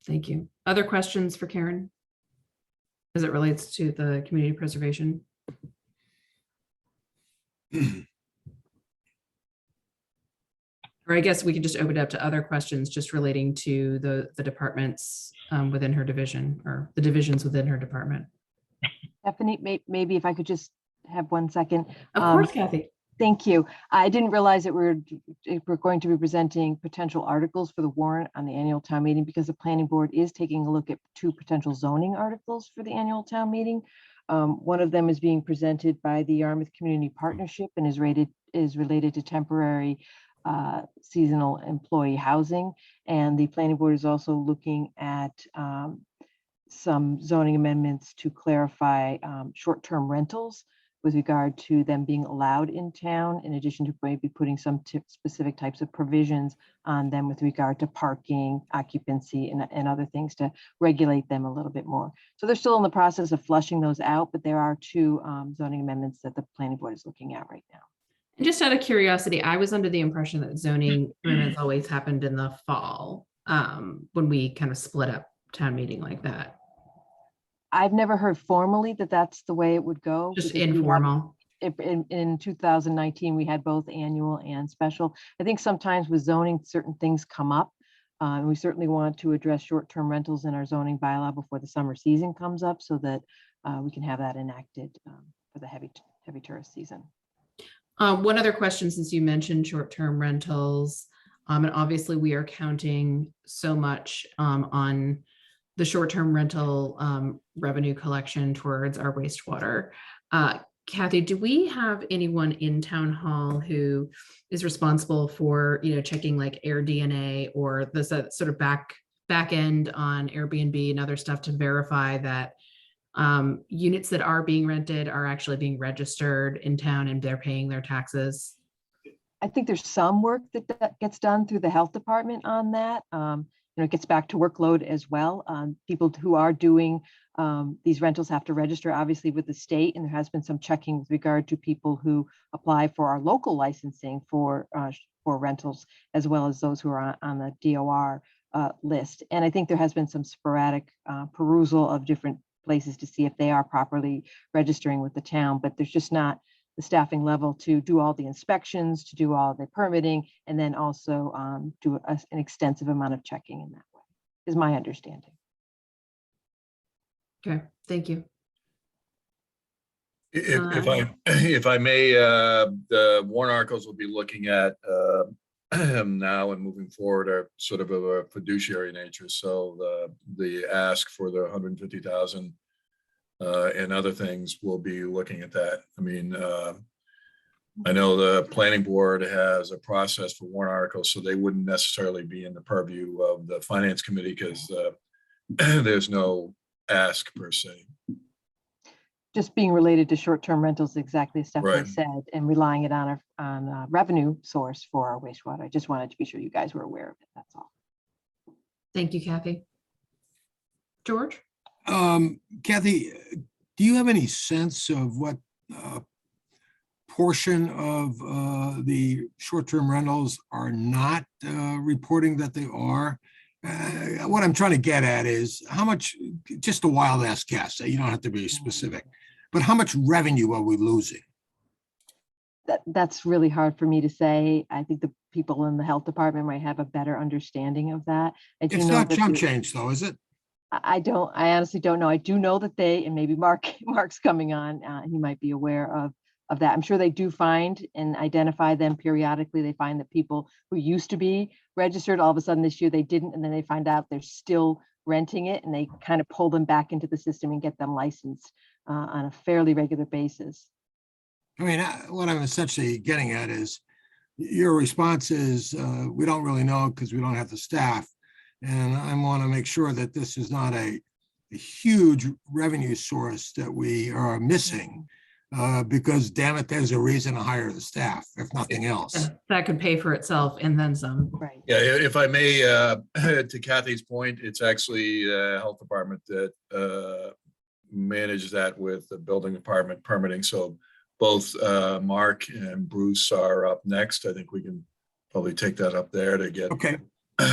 Thank you. Other questions for Karen as it relates to the community preservation? Or I guess we could just open it up to other questions just relating to the departments within her division or the divisions within her department. Stephanie, maybe if I could just have 1 second. Of course, Kathy. Thank you. I didn't realize that we're going to be presenting potential articles for the warrant on the annual town meeting because the planning board is taking a look at 2 potential zoning articles for the annual town meeting. One of them is being presented by the Yarmouth Community Partnership and is related to temporary seasonal employee housing. And the planning board is also looking at some zoning amendments to clarify short-term rentals with regard to them being allowed in town, in addition to maybe putting some specific types of provisions on them with regard to parking, occupancy, and other things to regulate them a little bit more. So they're still in the process of flushing those out, but there are 2 zoning amendments that the planning board is looking at right now. And just out of curiosity, I was under the impression that zoning amendments always happened in the fall when we kind of split up town meeting like that. I've never heard formally that that's the way it would go. Just because we have- informal. In 2019, we had both annual and special. I think sometimes with zoning, certain things come up. And we certainly want to address short-term rentals in our zoning bylaw before the summer season comes up so that we can have that enacted for the heavy tourist season. One other question, since you mentioned short-term rentals, and obviously we are counting so much on the short-term rental revenue collection towards our wastewater. Kathy, do we have anyone in town hall who is responsible for, checking like AirDNA or the sort of back end on Airbnb and other stuff to verify that units that are being rented are actually being registered in town and they're paying their taxes? I think there's some work that gets done through the health department on that. It gets back to workload as well. People who are doing these rentals have to register obviously with the state, and there has been some checking with regard to people who apply for our local licensing for rentals, as well as those who are on the DOR list. And I think there has been some sporadic perusal of different places to see if they are properly registering with the town, but there's just not the staffing level to do all the inspections, to do all the permitting, and then also do an extensive amount of checking in that way, is my understanding. Okay, thank you. If if I may, the warrant articles we'll be looking at now and moving forward are sort of a fiduciary nature. So the ask for the 150,000 and other things, we'll be looking at that. I mean, I know the planning board has a process for warrant articles, so they wouldn't necessarily be in the purview of the finance committee because there's no ask per se. Just being related to short-term rentals, exactly as Stephanie Right. said, and relying it on a revenue source for our wastewater. I just wanted to be sure you guys were aware of it, that's all. Thank you, Kathy. George? Kathy, do you have any sense of what portion of the short-term rentals are not reporting that they are? What I'm trying to get at is how much, just a wild ass guess, you don't have to be specific, but how much revenue are we losing? That's really hard for me to say. I think the people in the health department might have a better understanding of that. I do It's know not that chump the- change though, is it? I honestly don't know. I do know that they, and maybe Mark's coming on, he might be aware of that. I'm sure they do find and identify them periodically. They find that people who used to be registered, all of a sudden this year they didn't, and then they find out they're still renting it, and they kind of pull them back into the system and get them licensed on a fairly regular basis. I mean, what I'm essentially getting at is your response is, we don't really know because we don't have the staff. And I want to make sure that this is not a huge revenue source that we are missing. Because damn it, there's a reason to hire the staff, if nothing else. Yeah, that could pay for itself and then some. Right. Yeah, if I may, to Kathy's point, it's actually the health department that manages that with the building department permitting. So both Mark and Bruce are up next. I think we can probably take that up there to get Okay,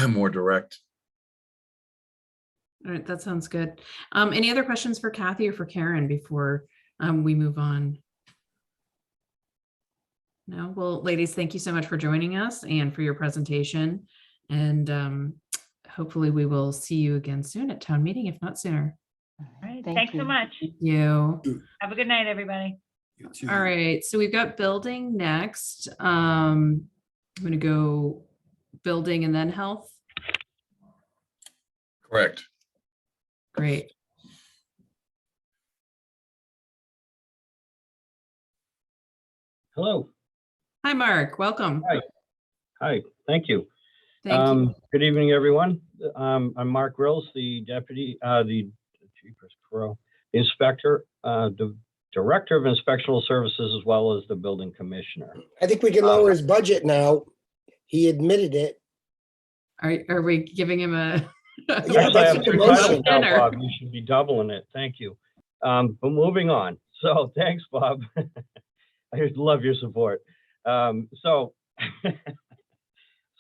more direct. All right, that sounds good. Any other questions for Kathy or for Karen before we move on? No, well, ladies, thank you so much for joining us and for your presentation. And hopefully we will see you again soon at town meeting, if not sooner. All right, Thank thanks you. so much. Thank you. Have a good night, everybody. you too. All right, so we've got building next. I'm going to go building and then health. Correct. Great. Hello. Hi, Mark. Welcome. Hi, thank you. Thank you. Good evening, everyone. I'm Mark Grills, the inspector, the director of inspectional services, as well as the building commissioner. I think we can lower his budget now. He admitted it. Are we giving him a? Yeah, Actually, I that's have a two promotion. titles now, Dinner. Bob. You should be doubling it. Thank you. But moving on. So thanks, Bob. I love your support. So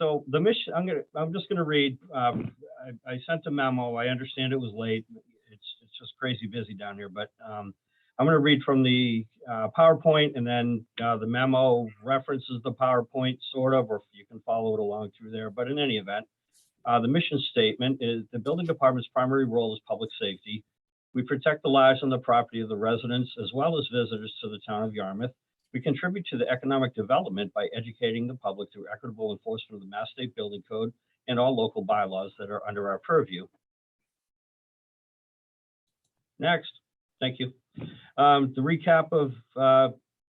the mission, I'm just gonna read. I sent a memo. I understand it was late. It's just crazy busy down here, but I'm gonna read from the PowerPoint, and then the memo references the PowerPoint sort of, or you can follow it along through there. But in any event, the mission statement is the building department's primary role is public safety. We protect the lives and the property of the residents as well as visitors to the town of Yarmouth. We contribute to the economic development by educating the public through equitable enforcement of the Mass State Building Code and all local bylaws that are under our purview. Next, thank you. The recap of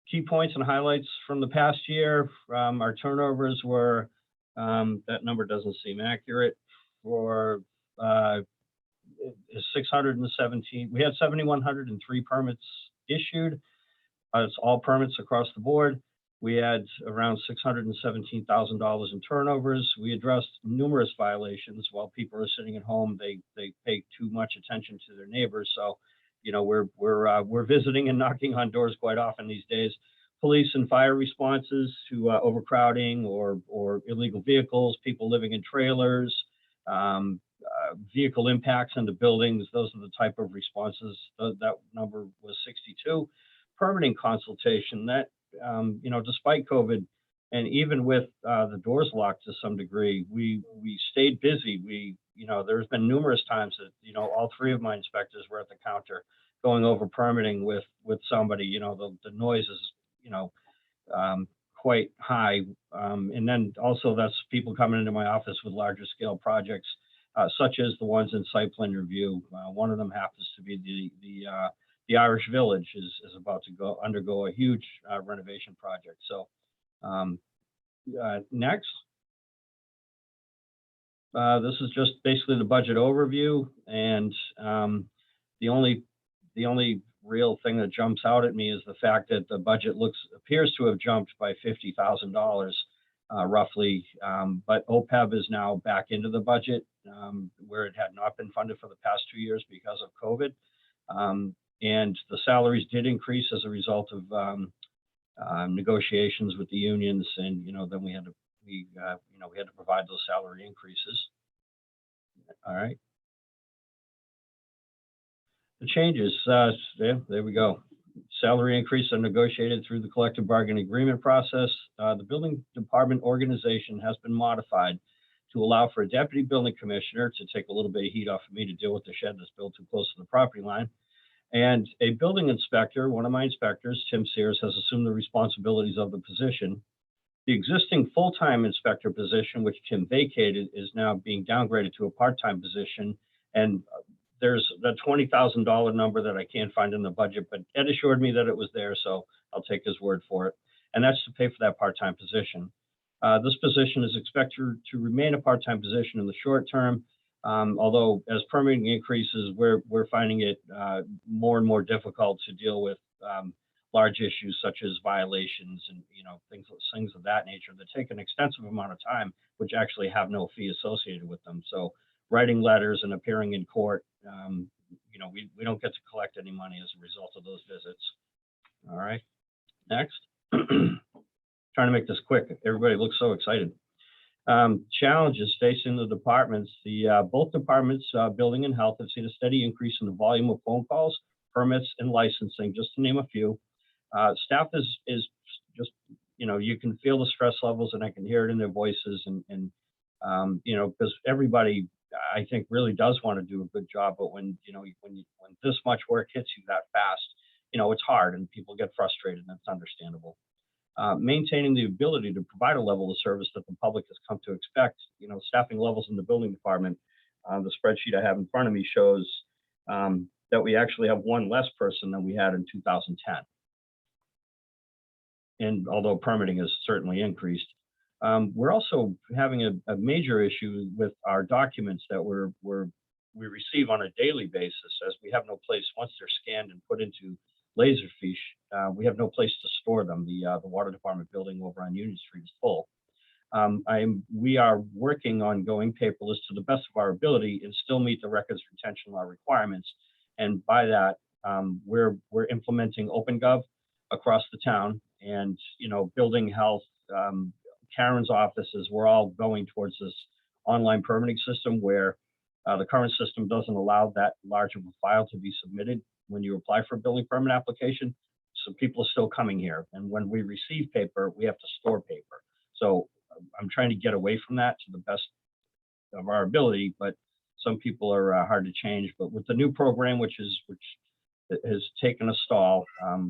key points and highlights from the past year. Our turnovers were, that number doesn't seem accurate, for 617. We had 7,103 permits issued. It's all permits across the board. We had around $617,000 in turnovers. We addressed numerous violations. While people are sitting at home, they pay too much attention to their neighbors. So, you know, we're visiting and knocking on doors quite often these days. Police and fire responses to overcrowding or illegal vehicles, people living in trailers, vehicle impacts into buildings. Those are the type of responses. That number was 62. Permitting consultation, that, you know, despite COVID, and even with the doors locked to some degree, we stayed busy. You know, there's been numerous times that, you know, all three of my inspectors were at the counter going over permitting with somebody, the noise is, quite high. And then also that's people coming into my office with larger scale projects, such as the ones in site plan review. One of them happens to be the Irish Village is about to undergo a huge renovation project. So next. This is just basically the budget overview, and the only real thing that jumps out at me is the fact that the budget appears to have jumped by $50,000 roughly, but OPEB is now back into the budget where it had not been funded for the past 2 years because of COVID, and the salaries did increase as a result of negotiations with the unions, and then we had to provide those salary increases. All right. The changes, there we go. Salary increase are negotiated through the collective bargaining agreement process. The building department organization has been modified to allow for a deputy building commissioner to take a little bit of heat off of me to deal with the shed that's built too close to the property line. And a building inspector, one of my inspectors, Tim Sears, has assumed the responsibilities of the position. The existing full-time inspector position, which Tim vacated, is now being downgraded to a part-time position. And there's a $20,000 number that I can't find in the budget, but Ed assured me that it was there, so I'll take his word for it. And that's to pay for that part-time position. This position is expected to remain a part-time position in the short term, although as permitting increases, we're finding it more and more difficult to deal with large issues such as violations and things of that nature that take an extensive amount of time, which actually have no fee associated with them. So writing letters and appearing in court, we don't get to collect any money as a result of those visits. All right, next. Trying to make this quick. Everybody looks so excited. Challenges facing the departments. Both departments, building and health, have seen a steady increase in the volume of phone calls, permits, and licensing, just to name a few. Staff is just, you can feel the stress levels, and I can hear it in their voices, and because everybody, I think, really does want to do a good job, but when this much work hits you that fast, it's hard, and people get frustrated, and that's understandable. Maintaining the ability to provide a level of service that the public has come to expect. Staffing levels in the building department, the spreadsheet I have in front of me shows that we actually have one less person than we had in 2010. And although permitting has certainly increased, we're also having a major issue with our documents that we receive on a daily basis, as we have no place, once they're scanned and put into Laserfiche, we have no place to store them. The water department building over on Union Street is full. We are working on going paperless to the best of our ability and still meet the records retention law requirements. And by that, we're implementing OpenGov across the town, and building health, Karen's offices, we're all going towards this online permitting system where the current system doesn't allow that large of a file to be submitted when you apply for a building permit application. So people are still coming here. And when we receive paper, we have to store paper. So I'm trying to get away from that to the best of our ability, but some people are hard to change. But with the new program, which has taken a stall,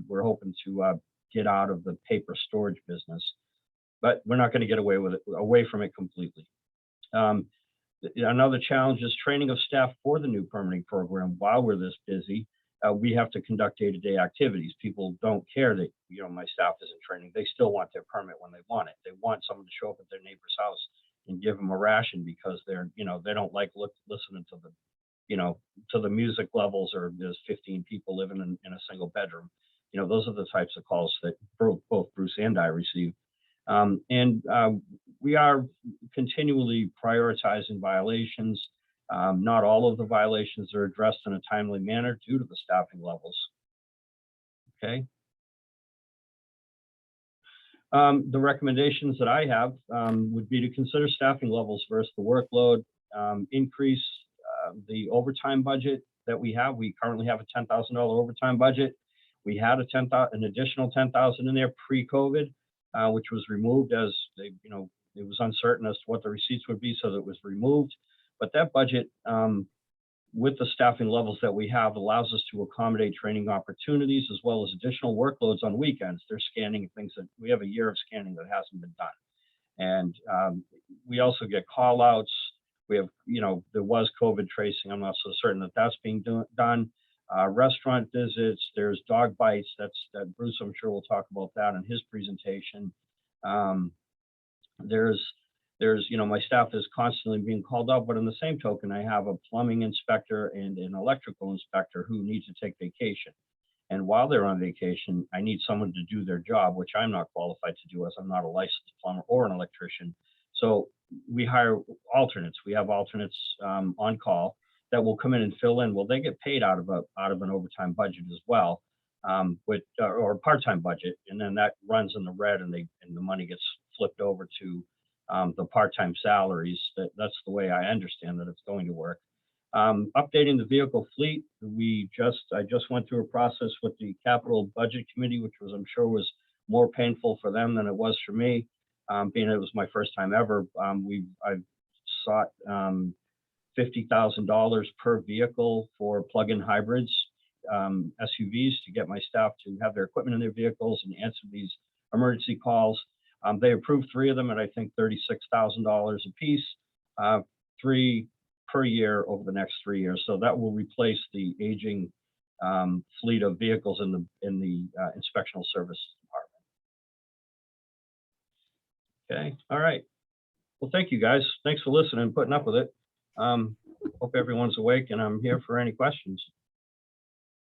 we're hoping to get out of the paper storage business, but we're not going to get away from it completely. Another challenge is training of staff for the new permitting program. While we're this busy, we have to conduct day-to-day activities. People don't care that my staff isn't training. They still want their permit when they want it. They want someone to show up at their neighbor's house and give them a ration because they don't like listening to the music levels, or there's 15 people living in a single bedroom. Those are the types of calls that both Bruce and I receive. We are continually prioritizing violations. Not all of the violations are addressed in a timely manner due to the staffing levels. Okay. The recommendations that I have would be to consider staffing levels versus the workload, increase the overtime budget that we have. We currently have a $10,000 overtime budget. We had an additional $10,000 in there pre-COVID, which was removed as it was uncertain as to what the receipts would be, so that it was removed. But that budget with the staffing levels that we have, allows us to accommodate training opportunities as well as additional workloads on weekends. They're scanning things that we have a year of scanning that hasn't been done. And we also get call outs. We have, there was COVID tracing. I'm not so certain that that's being done. Restaurant visits, there's dog bites. That Bruce, I'm sure will talk about that in his presentation. There's, my staff is constantly being called out, but in the same token, I have a plumbing inspector and an electrical inspector who need to take vacation. And while they're on vacation, I need someone to do their job, which I'm not qualified to do as I'm not a licensed plumber or an electrician. So we hire alternates. We have alternates on call that will come in and fill in. Well, they get paid out of an overtime budget as well, or a part-time budget, and then that runs in the red, and the money gets flipped over to the part-time salaries. That's the way I understand that it's going to work. Updating the vehicle fleet, I just went through a process with the capital budget committee, which I'm sure was more painful for them than it was for me, being it was my first time ever. I've sought $50,000 per vehicle for plug-in hybrids, SUVs, to get my staff to have their equipment in their vehicles and answer these emergency calls. They approved 3 of them at, I think, $36,000 a piece, 3 per year over the next 3 years. So that will replace the aging fleet of vehicles in the inspectional services department. Okay, all right. Well, thank you guys. Thanks for listening and putting up with it. Hope everyone's awake, and I'm here for any questions.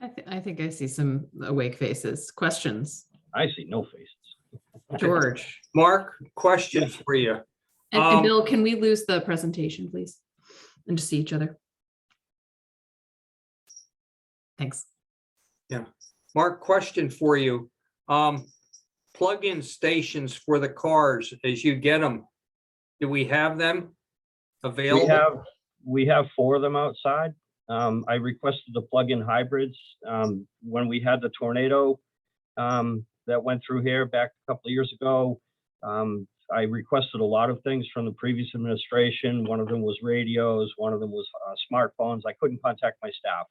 I think I see some awake faces. Questions? I see no faces. George. Mark, question for you. And Bill, can we lose the presentation, please? And just see each other. Thanks. Mark, question for you. Plug-in stations for the cars as you get them. Do we have them available? We have 4 of them outside. I requested the plug-in hybrids when we had the tornado that went through here back a couple of years ago. I requested a lot of things from the previous administration. One of them was radios. One of them was smartphones. I couldn't contact my staff.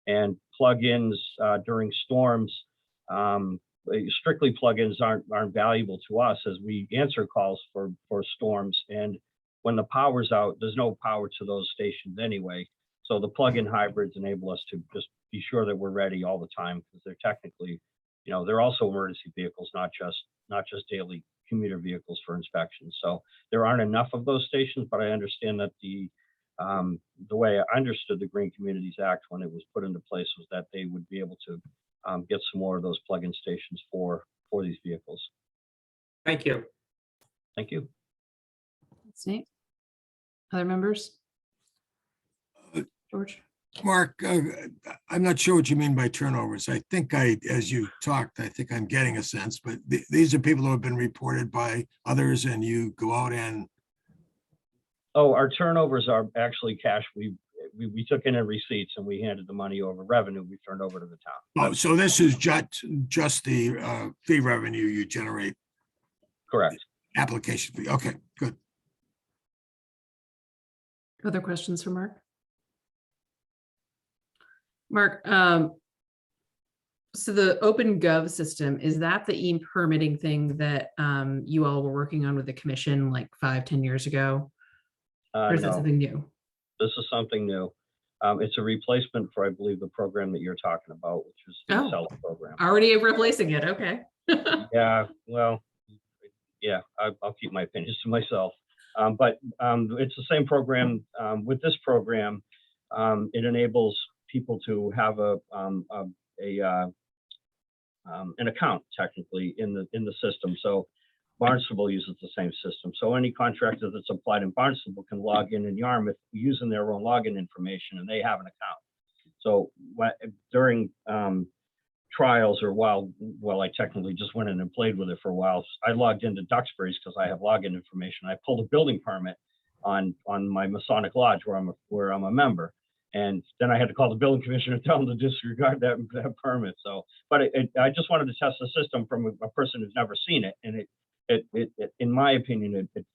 And plug-ins during storms, strictly plug-ins aren't valuable to us as we answer calls for storms. And when the power's out, there's no power to those stations anyway. So the plug-in hybrids enable us to just be sure that we're ready all the time, because they're technically, they're also emergency vehicles, not just daily commuter vehicles for inspection. So there aren't enough of those stations, but I understand that the way I understood the Green Communities Act when it was put into place was that they would be able to get some more of those plug-in stations for these vehicles. Thank you. Thank you. That's neat. Other members? George? Mark, I'm not sure what you mean by turnovers. I think as you talked, I think I'm getting a sense, but these are people who have been reported by others, and you go out and. Oh, our turnovers are actually cash. We took in receipts and we handed the money over. Revenue we turned over to the town. Oh, so this is just the fee revenue you generate. Correct. Application fee. Okay, good. Other questions for Mark? Mark, so the OpenGov system, is that the e-permitting thing that you all were working on with the commission like 5-10 years ago? Or is that No, something new? this is something new. It's a replacement for, I believe, the program that you're talking about, which is the Oh. SELF program. Already replacing it, okay. Yeah, well, yeah, I'll keep my opinions to myself. But it's the same program. With this program, it enables people to have an account technically in the system. So Barnstable uses the same system. So any contractor that's applied in Barnstable can log in Yarmouth using their own login information, and they have an account. So during trials, or while I technically just went in and played with it for a while, I logged into Duxbury's because I have login information. I pulled a building permit on my Masonic Lodge where I'm a member. And then I had to call the building commissioner and tell them to disregard that permit. So, but I just wanted to test the system from a person who's never seen it. And it in my opinion, it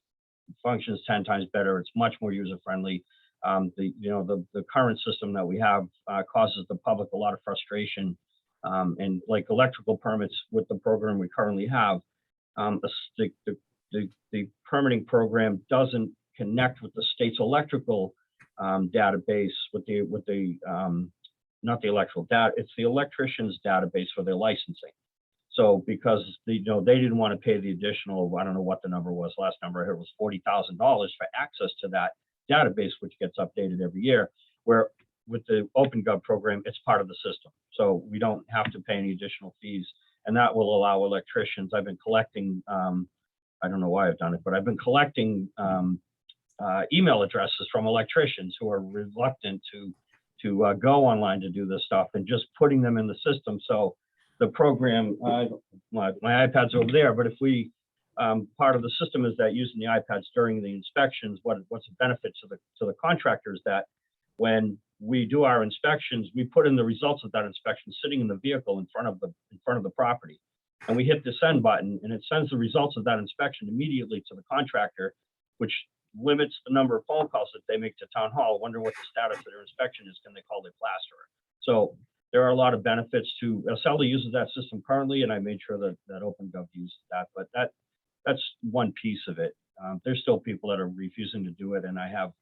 functions 10 times better. It's much more user friendly. The current system that we have causes the public a lot of frustration. And like electrical permits with the program we currently have, the permitting program doesn't connect with the state's electrical database not the electrical data, it's the electrician's database for their licensing. So because they didn't want to pay the additional, I don't know what the number was, last number I heard was $40,000 for access to that database, which gets updated every year, where with the OpenGov program, it's part of the system. So we don't have to pay any additional fees. And that will allow electricians, I've been collecting, I don't know why I've done it, but I've been collecting email addresses from electricians who are reluctant to go online to do this stuff and just putting them in the system. So the program, my iPad's over there, but if we, part of the system is that using the iPads during the inspections, what's the benefit to the contractors that when we do our inspections, we put in the results of that inspection sitting in the vehicle in front of the property. And we hit the send button and it sends the results of that inspection immediately to the contractor, which limits the number of phone calls that they make to town hall, wonder what the status of their inspection is, can they call their plasterer? So there are a lot of benefits to, Acela uses that system currently, and I made sure that OpenGov uses that, but that's one piece of it. There's still people that are refusing to do it, and I have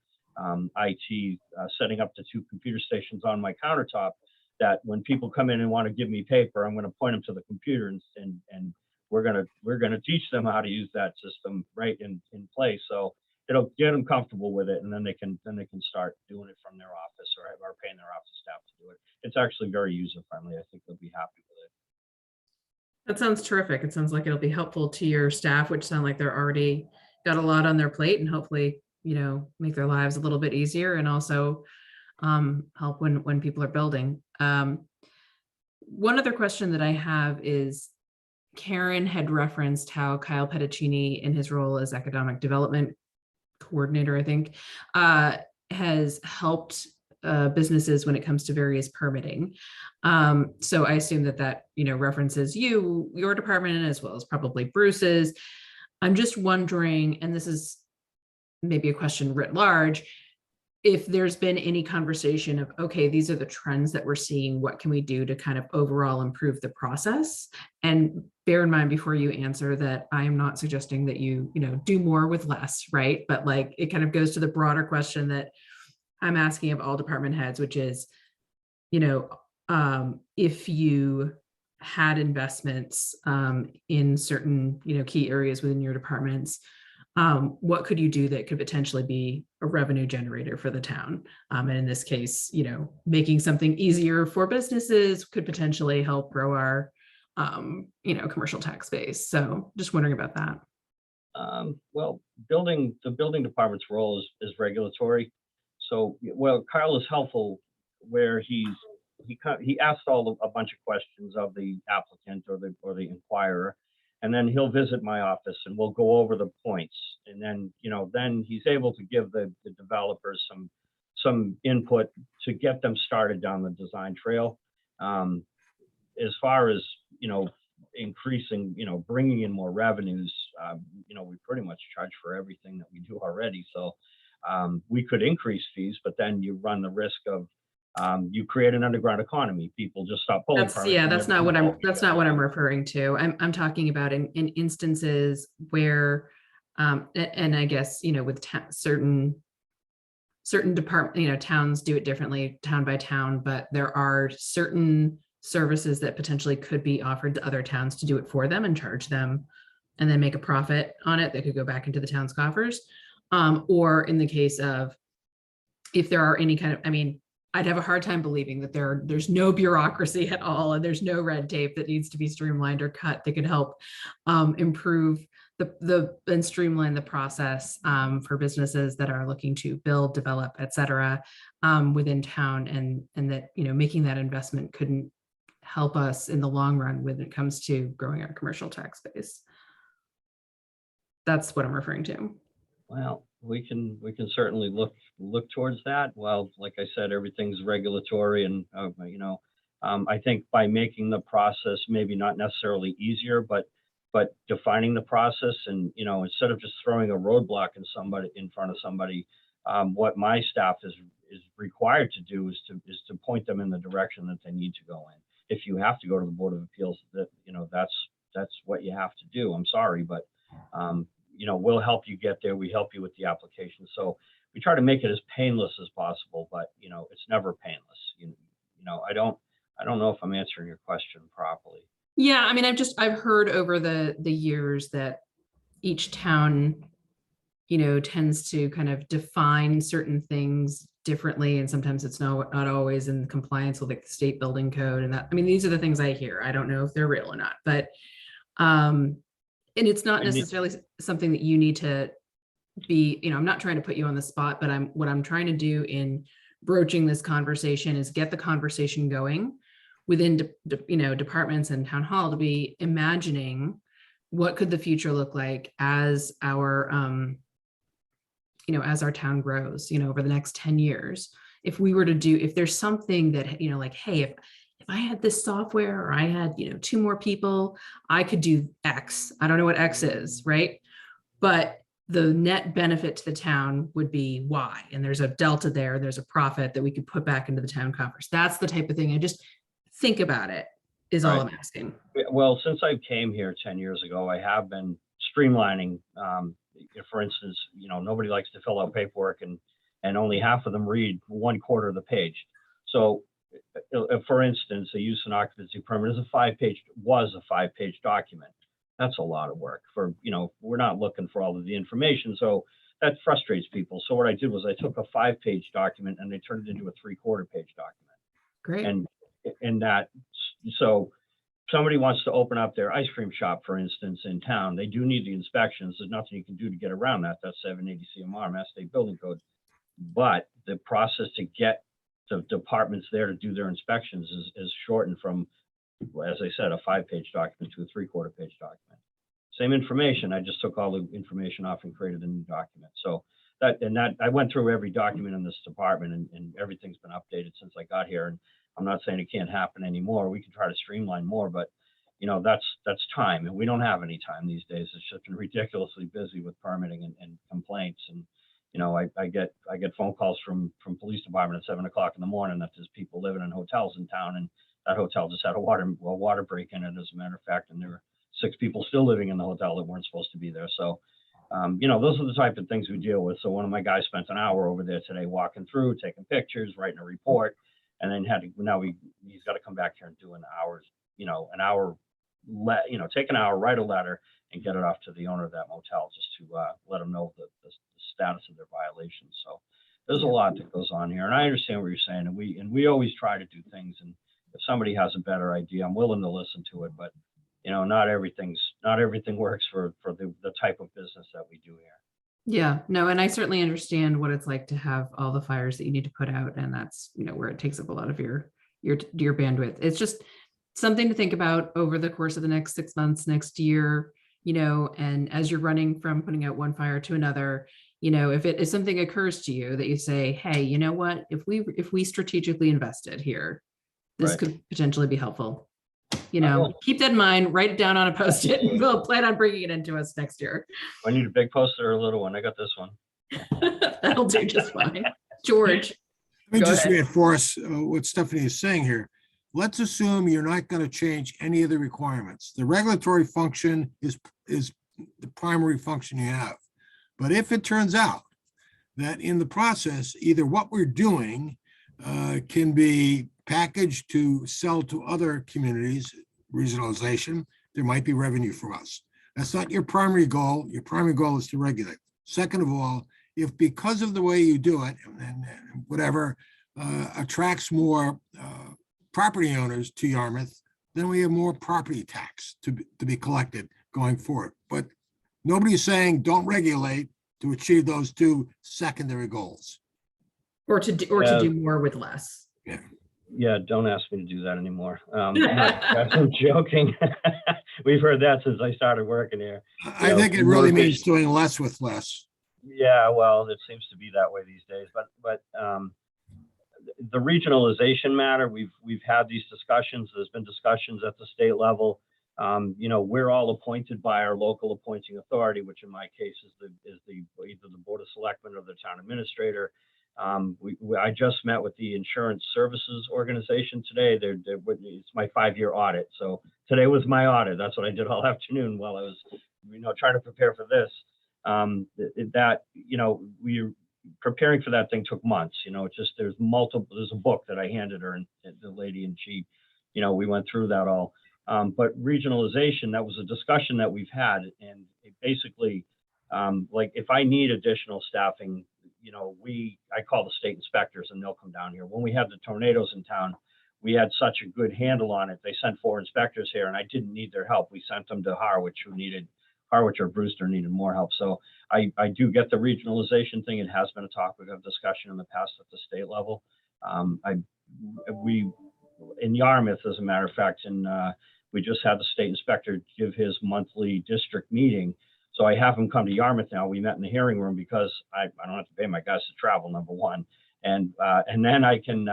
IT setting up the 2 computer stations on my countertop that when people come in and want to give me paper, I'm going to point them to the computer and we're going to teach them how to use that system right in place. So it'll get them comfortable with it, and then they can start doing it from their office or paying their office staff to do it. It's actually very user friendly. I think they'll be happy with it. That sounds terrific. It sounds like it'll be helpful to your staff, which sound like they're already got a lot on their plate, and hopefully, make their lives a little bit easier, and also help when people are building. One other question that I have is, Karen had referenced how Kyle Pedicini, in his role as economic development coordinator, I think, has helped businesses when it comes to various permitting. So I assume that references your department, as well as probably Bruce's. I'm just wondering, and this is maybe a question writ large, if there's been any conversation of, okay, these are the trends that we're seeing, what can we do to kind of overall improve the process? And bear in mind before you answer that I am not suggesting that you do more with less, right? But like, it kind of goes to the broader question that I'm asking of all department heads, which is, if you had investments in certain, key areas within your departments, what could you do that could potentially be a revenue generator for the town? And in this case, making something easier for businesses could potentially help grow our, commercial tax base. So just wondering about that. Well, the building department's role is regulatory. So, Kyle is helpful where he asked a bunch of questions of the applicant or the inquirer. And then he'll visit my office and we'll go over the points. And then, then he's able to give the developers some input to get them started down the design trail. As far as, increasing, bringing in more revenues, we pretty much charge for everything that we do already. So we could increase fees, but then you run the risk of you create an underground economy. People just stop pulling. That's not what I'm referring to. I'm talking about in instances where, and I guess, with certain department, towns do it differently, town by town, but there are certain services that potentially could be offered to other towns to do it for them and charge them and then make a profit on it that could go back into the town's coffers. Or in the case of, if there are any kind of, I'd have a hard time believing that there's no bureaucracy at all and there's no red tape that needs to be streamlined or cut that could help improve and streamline the process for businesses that are looking to build, develop, et cetera, within town, and that making that investment couldn't help us in the long run when it comes to growing our commercial tax base. That's what I'm referring to. Well, we can certainly look towards that. Well, like I said, everything's regulatory, and I think by making the process maybe not necessarily easier, but defining the process, and instead of just throwing a roadblock in front of somebody, what my staff is required to do is to point them in the direction that they need to go in. If you have to go to the Board of Appeals, that, you know, that's what you have to do. I'm sorry, but, you know, we'll help you get there. We help you with the application. So we try to make it as painless as possible, but, you know, it's never painless. You know, I don't know if I'm answering your question properly. Yeah, I mean, I've heard over the years that each town, you know, tends to kind of define certain things differently, and sometimes it's not always in compliance with like the state building code. And that, I mean, these are the things I hear. I don't know if they're real or not, but and it's not necessarily something that you need to be, you know, I'm not trying to put you on the spot, but what I'm trying to do in broaching this conversation is get the conversation going within, you know, departments and town hall to be imagining what could the future look like as our, you know, as our town grows, you know, over the next 10 years. If we were to do, if there's something that, you know, like, hey, if I had this software or I had, you know, 2 more people, I could do X. I don't know what X is, right? But the net benefit to the town would be Y. And there's a delta there. There's a profit that we could put back into the town coffers. That's the type of thing. I just think about it is all I'm asking. Well, since I came here 10 years ago, I have been streamlining. For instance, you know, nobody likes to fill out paperwork and only half of them read 1/4 of the page. So for instance, a use and occupancy permit was a 5-page document. That's a lot of work for, you know, we're not looking for all of the information. So that frustrates people. So what I did was I took a 5-page document and I turned it into a 3/4 page document. Great. And that, so somebody wants to open up their ice cream shop, for instance, in town, they do need the inspections. There's nothing you can do to get around that. That's 780 CMR, Mass State Building Code. But the process to get the departments there to do their inspections is shortened from, as I said, a 5-page document to a 3/4 page document. Same information. I just took all the information off and created a new document. So that I went through every document in this department, and everything's been updated since I got here. And I'm not saying it can't happen anymore. We can try to streamline more, but you know, that's time, and we don't have any time these days. It's just been ridiculously busy with permitting and complaints. And you know, I get phone calls from police department at 7 o'clock in the morning that there's people living in hotels in town, and that hotel just had a water break in it, as a matter of fact, and there were 6 people still living in the hotel that weren't supposed to be there. So, you know, those are the type of things we deal with. So one of my guys spent an hour over there today walking through, taking pictures, writing a report, and then he's got to come back here and do an hour, take an hour, write a letter, and get it off to the owner of that motel just to let them know the status of their violations. So there's a lot that goes on here, and I understand what you're saying, and we always try to do things. And if somebody has a better idea, I'm willing to listen to it. But you know, not everything works for the type of business that we do here. Yeah, no, and I certainly understand what it's like to have all the fires that you need to put out, and that's, you know, where it takes up a lot of your bandwidth. It's just something to think about over the course of the next 6 months, next year, you know, and as you're running from putting out one fire to another, you know, if something occurs to you that you say, hey, you know what, if we strategically invested here, this could potentially be helpful. You know, keep that in mind, write it down on a Post-it. We'll plan on bringing it into us next year. I need a big poster or a little one. I got this one. That'll do just fine. George. Let me Go just ahead. reinforce what Stephanie is saying here. Let's assume you're not going to change any of the requirements. The regulatory function is the primary function you have. But if it turns out that in the process, either what we're doing can be packaged to sell to other communities, regionalization, there might be revenue for us. That's not your primary goal. Your primary goal is to regulate. Second of all, if because of the way you do it, and whatever attracts more property owners to Yarmouth, then we have more property tax to be collected going forward. But nobody's saying don't regulate to achieve those 2 secondary goals. Or to do more with less. Yeah, don't ask me to do that anymore. I'm joking. We've heard that since I started working here. I think it really means doing less with less. Yeah, well, it seems to be that way these days. But the regionalization matter, we've had these discussions. There's been discussions at the state level. You know, we're all appointed by our local appointing authority, which in my case is either the Board of Selectmen or the town administrator. I just met with the Insurance Services Organization today. It's my 5-year audit. So today was my audit. That's what I did all afternoon while I was, trying to prepare for this. We're preparing for that thing took months. It's just, there's a book that I handed her and the lady, and she, we went through that all. But regionalization, that was a discussion that we've had, and it basically, like if I need additional staffing, I call the state inspectors and they'll come down here. When we had the tornadoes in town, we had such a good handle on it. They sent 4 inspectors here and I didn't need their help. We sent them to Harwich or Brewster needed more help. So I do get the regionalization thing. It has been a topic of discussion in the past at the state level. In Yarmouth, as a matter of fact, we just had the state inspector give his monthly district meeting. So I have him come to Yarmouth now. We met in the hearing room because I don't have to pay my guys to travel, number one. And then I can,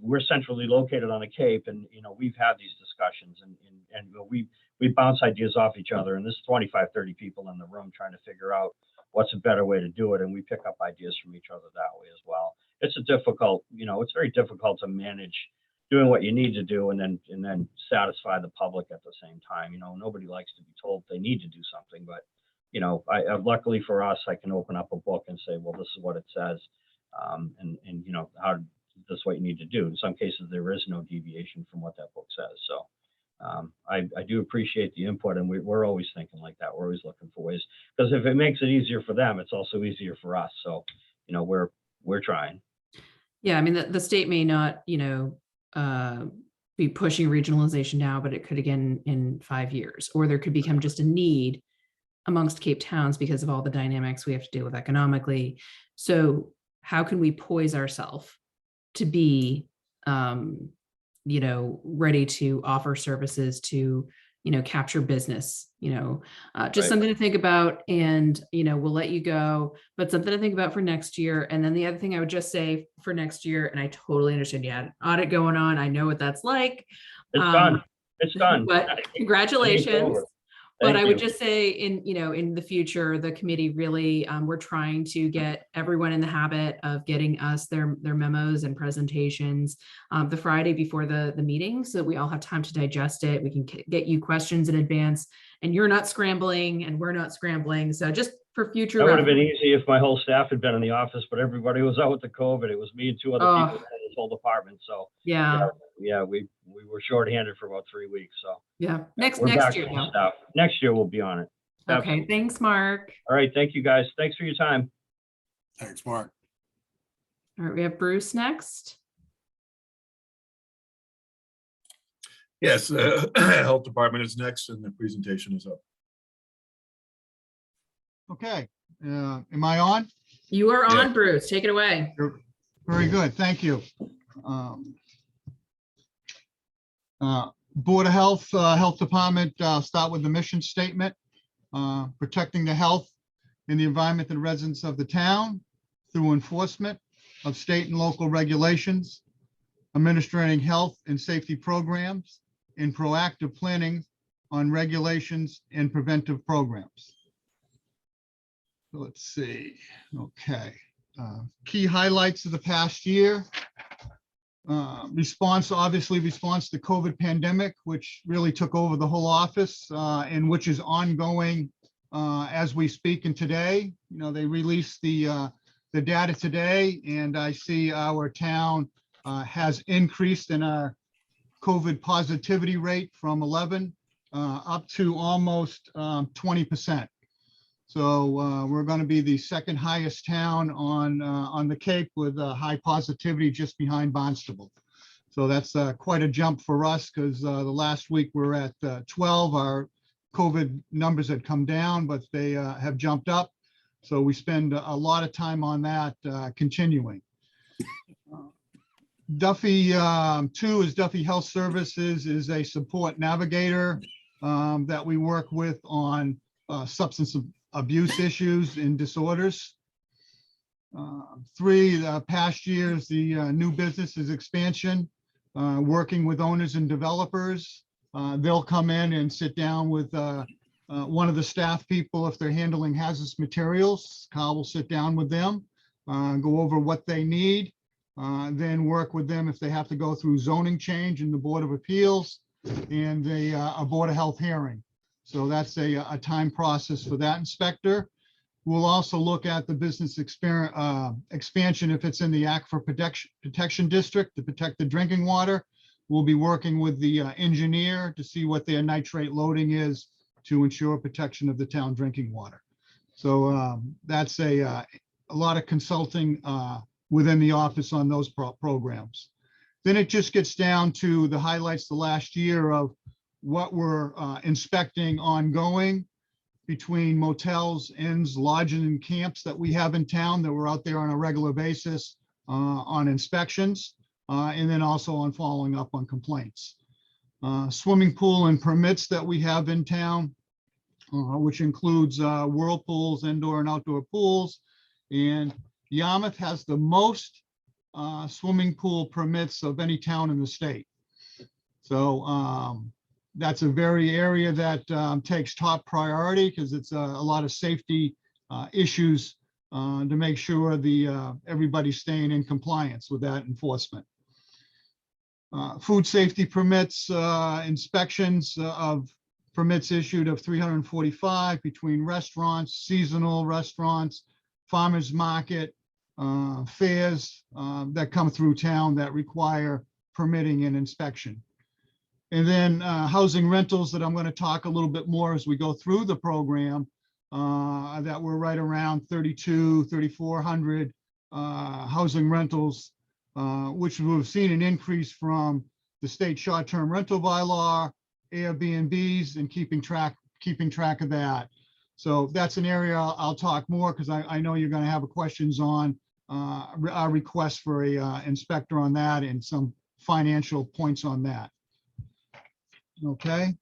we're centrally located on the Cape, and, we've had these discussions and we bounce ideas off each other, and there's 25, 30 people in the room trying to figure out what's a better way to do it. And we pick up ideas from each other that way as well. It's it's very difficult to manage doing what you need to do and then satisfy the public at the same time. Nobody likes to be told they need to do something, but luckily for us, I can open up a book and say, well, this is what it says. This is what you need to do. In some cases, there is no deviation from what that book says. So I do appreciate the input, and we're always thinking like that. We're always looking for ways, because if it makes it easier for them, it's also easier for us. So, we're trying. Yeah, I mean, the state may not, be pushing regionalization now, but it could again in 5 years, or there could become just a need amongst Cape towns because of all the dynamics we have to deal with economically. So how can we poise ourselves to be, ready to offer services to, capture business, just something to think about, and, we'll let you go, but something to think about for next year. And then the other thing I would just say for next year, and I totally understand you had an audit going on. I know what that's like. It's done. It's done. But congratulations. But I would you. just say in the future, the committee really, we're trying to get everyone in the habit of getting us their memos and presentations the Friday before the meeting, so that we all have time to digest it. We can get you questions in advance, and you're not scrambling and we're not scrambling. So just for future. That would have been easy if my whole staff had been in the office, but everybody was out with the COVID. It was me and 2 other people in this whole department. So yeah, we were shorthanded for about 3 weeks. So yeah, next year. Stuff. Next year we'll be on it. Okay, Absolutely. thanks, Mark. All right, thank you guys. Thanks for your time. Thanks, Mark. All right, we have Bruce next. Yes, Health Department is next and the presentation is up. Okay, am I on? You are Yeah. on, Bruce. Take it away. Very good, thank you. Board of Health, Health Department, start with the mission statement. Protecting the health and the environment and residents of the town through enforcement of state and local regulations, administering health and safety programs, and proactive planning on regulations and preventive programs. Let's see, okay. Key highlights of the past year. Response to the COVID pandemic, which really took over the whole office, and which is ongoing as we speak. And today, they released the data today, and I see our town has increased in our COVID positivity rate from 11 up to almost 20%. So we're going to be the second highest town on the Cape with high positivity, just behind Barnstable. So that's quite a jump for us, because the last week we're at 12. Our COVID numbers had come down, but they have jumped up. So we spend a lot of time on that continuing. Duffy 2 is Duffy Health Services, is a support navigator that we work with on substance abuse issues and disorders. 3, the past years, the new business is expansion, working with owners and developers They'll come in and sit down with one of the staff people if they're handling hazardous materials. Kyle will sit down with them, go over what they need, then work with them if they have to go through zoning change in the Board of Appeals and a Board of Health hearing. So that's a time process for that inspector. We'll also look at the business expansion if it's in the Aquifer Protection District to protect the drinking water. We'll be working with the engineer to see what their nitrate loading is to ensure protection of the town drinking water. So that's a lot of consulting within the office on those programs. Then it just gets down to the highlights the last year of what we're inspecting ongoing between motels, inns, lodging, and camps that we have in town that we're out there on a regular basis on inspections, and then also on following up on complaints. Swimming pool and permits that we have in town, which includes whirlpools, indoor and outdoor pools. And Yarmouth has the most swimming pool permits of any town in the state. So that's a very area that takes top priority because it's a lot of safety issues to make sure everybody's staying in compliance with that enforcement. Food safety permits, inspections of permits issued of 345 between restaurants, seasonal restaurants, farmers market, fairs that come through town that require permitting and inspection. And then housing rentals that I'm going to talk a little bit more as we go through the program, that we're right around 3,400 housing rentals, which we've seen an increase from the state short-term rental bylaw, Airbnbs, and keeping track of that. So that's an area I'll talk more because I know you're going to have questions on our request for a inspector on that and some financial points on that. Okay.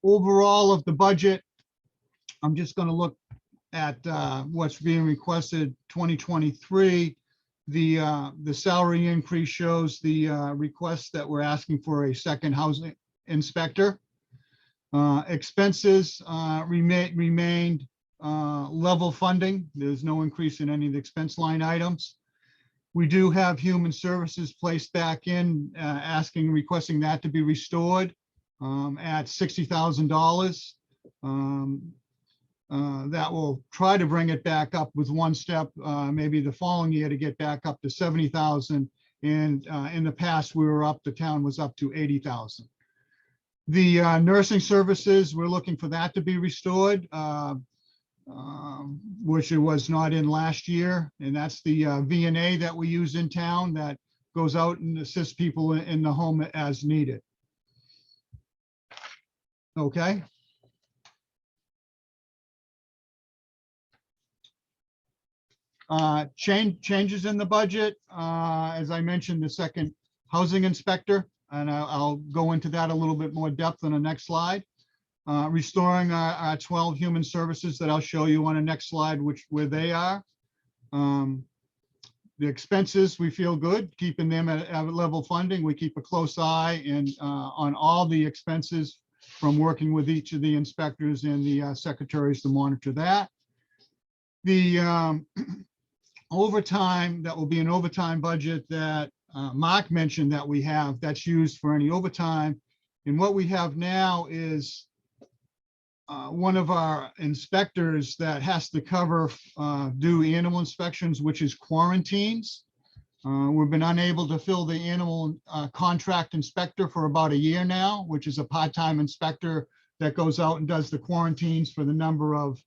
Overall of the budget, I'm just going to look at what's being requested 2023. The salary increase shows the request that we're asking for a second housing inspector. Expenses remained level funding. There's no increase in any of the expense line items. We do have human services placed back in, requesting that to be restored at $60,000. That will try to bring it back up with one step, maybe the following year to get back up to 70,000. And in the past, the town was up to 80,000. The nursing services, we're looking for that to be restored, which it was not in last year. And that's the VNA that we use in town that goes out and assists people in the home as needed. Okay. Changes in the budget. As I mentioned, the second housing inspector, and I'll go into that a little bit more depth on the next slide. Restoring our 12 human services that I'll show you on the next slide, where they are. The expenses, we feel good, keeping them at level funding. We keep a close eye on all the expenses from working with each of the inspectors and the secretaries to monitor that. The overtime, that will be an overtime budget that Mark mentioned that we have, that's used for any overtime. And what we have now is one of our inspectors that has to do animal inspections, which is quarantines. We've been unable to fill the animal contract inspector for about a year now, which is a part-time inspector that goes out and does the quarantines for the number of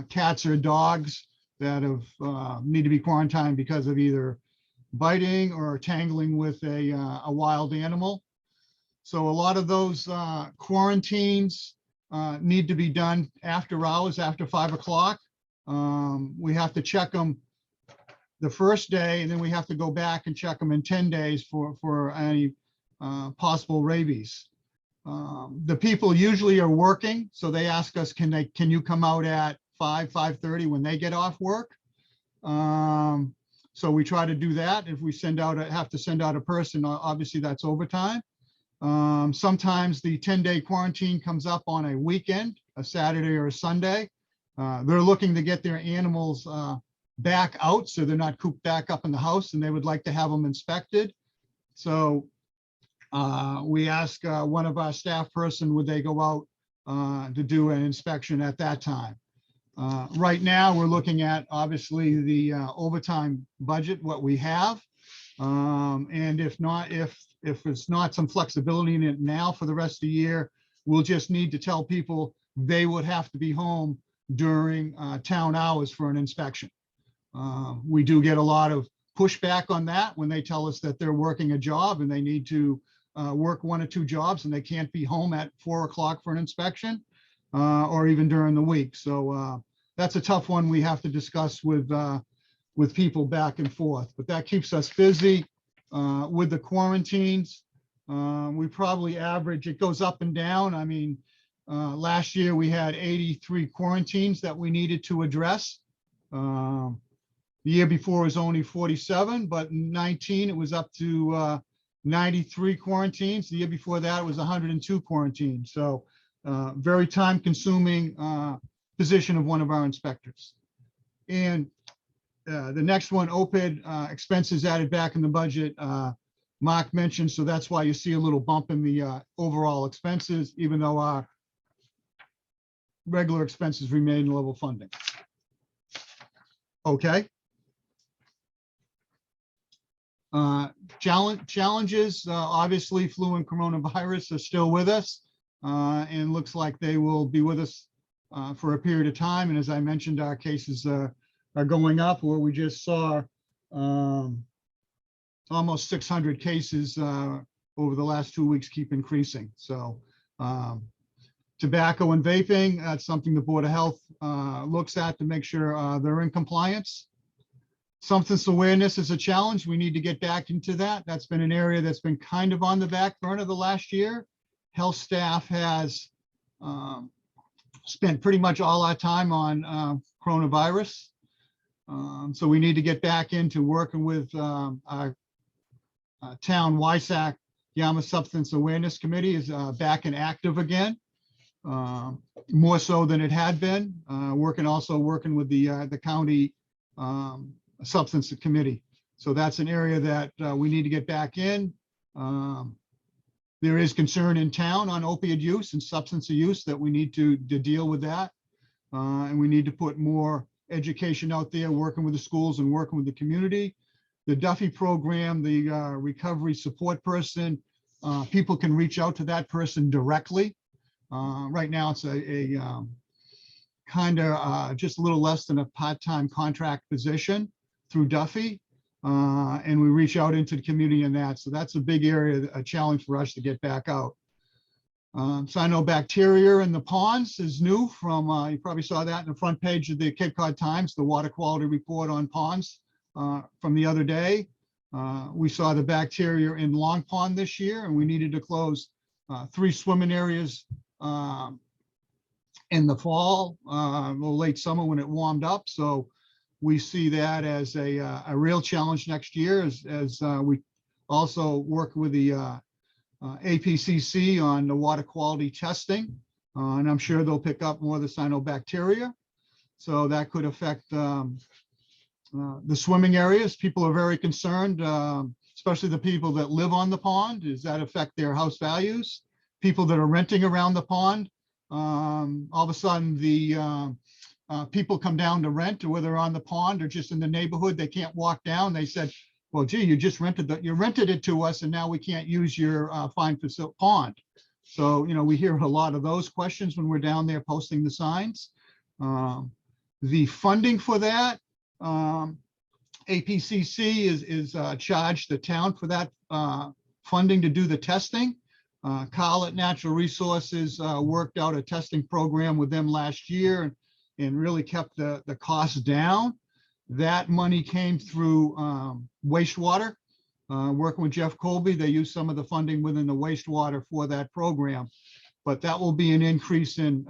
cats or dogs that need to be quarantined because of either biting or tangling with a wild animal. So a lot of those quarantines need to be done after hours, after 5 o'clock. We have to check them the first day, and then we have to go back and check them in 10 days for any possible rabies. The people usually are working, so they ask us, can you come out at 5:30 when they get off work? So we try to do that. If we have to send out a person, obviously that's overtime. Sometimes the 10-day quarantine comes up on a weekend, a Saturday or a Sunday. They're looking to get their animals back out so they're not cooped back up in the house, and they would like to have them inspected. So we ask one of our staff person, would they go out to do an inspection at that time? Right now, we're looking at obviously the overtime budget, what we have. And if not, if it's not some flexibility in it now for the rest of the year, we'll just need to tell people they would have to be home during town hours for an inspection. We do get a lot of pushback on that when they tell us that they're working a job and they need to work 1 or 2 jobs and they can't be home at 4 o'clock for an inspection or even during the week. So that's a tough one we have to discuss with people back and forth, but that keeps us busy with the quarantines. We probably average, it goes up and down. I mean, last year we had 83 quarantines that we needed to address. The year before was only 47, but in 19, it was up to 93 quarantines. The year before that, it was 102 quarantines. So very time consuming position of one of our inspectors. And the next one, OPED expenses added back in the budget. Mark mentioned, so that's why you see a little bump in the overall expenses, even though our regular expenses remain level funding. Okay. Challenges, obviously flu and coronavirus are still with us and looks like they will be with us for a period of time. And as I mentioned, our cases are going up, where we just saw almost 600 cases over the last 2 weeks keep increasing. So tobacco and vaping, that's something the Board of Health looks at to make sure they're in compliance. Substance awareness is a challenge. We need to get back into that. That's been an area that's been kind of on the back burner the last year. Health staff has spent pretty much all our time on coronavirus. So we need to get back into working with our town YSAC, Yarmouth Substance Awareness Committee is back and active again, more so than it had been. Working with the county substance committee. So that's an area that we need to get back in. There is concern in town on opioid use and substance use that we need to deal with that. And we need to put more education out there, working with the schools and working with the community. The Duffy program, the recovery support person, people can reach out to that person directly. Right now it's a kind of just a little less than a part-time contract position through Duffy. And we reach out into the community in that. So that's a big area, a challenge for us to get back out. Cyanobacteria in the ponds is new from, you probably saw that in the front page of the Cape Cod Times, the water quality report on ponds from the other day. We saw the bacteria in Long Pond this year, and we needed to close 3 swimming areas in the fall, a little late summer when it warmed up. So we see that as a real challenge next year as we also work with the APCC on the water quality testing. And I'm sure they'll pick up more of the cyanobacteria. So that could affect the swimming areas. People are very concerned, especially the people that live on the pond. Does that affect their house values? People that are renting around the pond, all of a sudden the people come down to rent, or whether they're on the pond or just in the neighborhood, they can't walk down. They said, well, gee, you just rented it to us, and now we can't use your fine pond. So, we hear a lot of those questions when we're down there posting the signs. The funding for that, APCC is charged the town for that funding to do the testing. Carl at Natural Resources worked out a testing program with them last year and really kept the costs down. That money came through wastewater. Working with Jeff Colby, they used some of the funding within the wastewater for that program. But that will be an increase in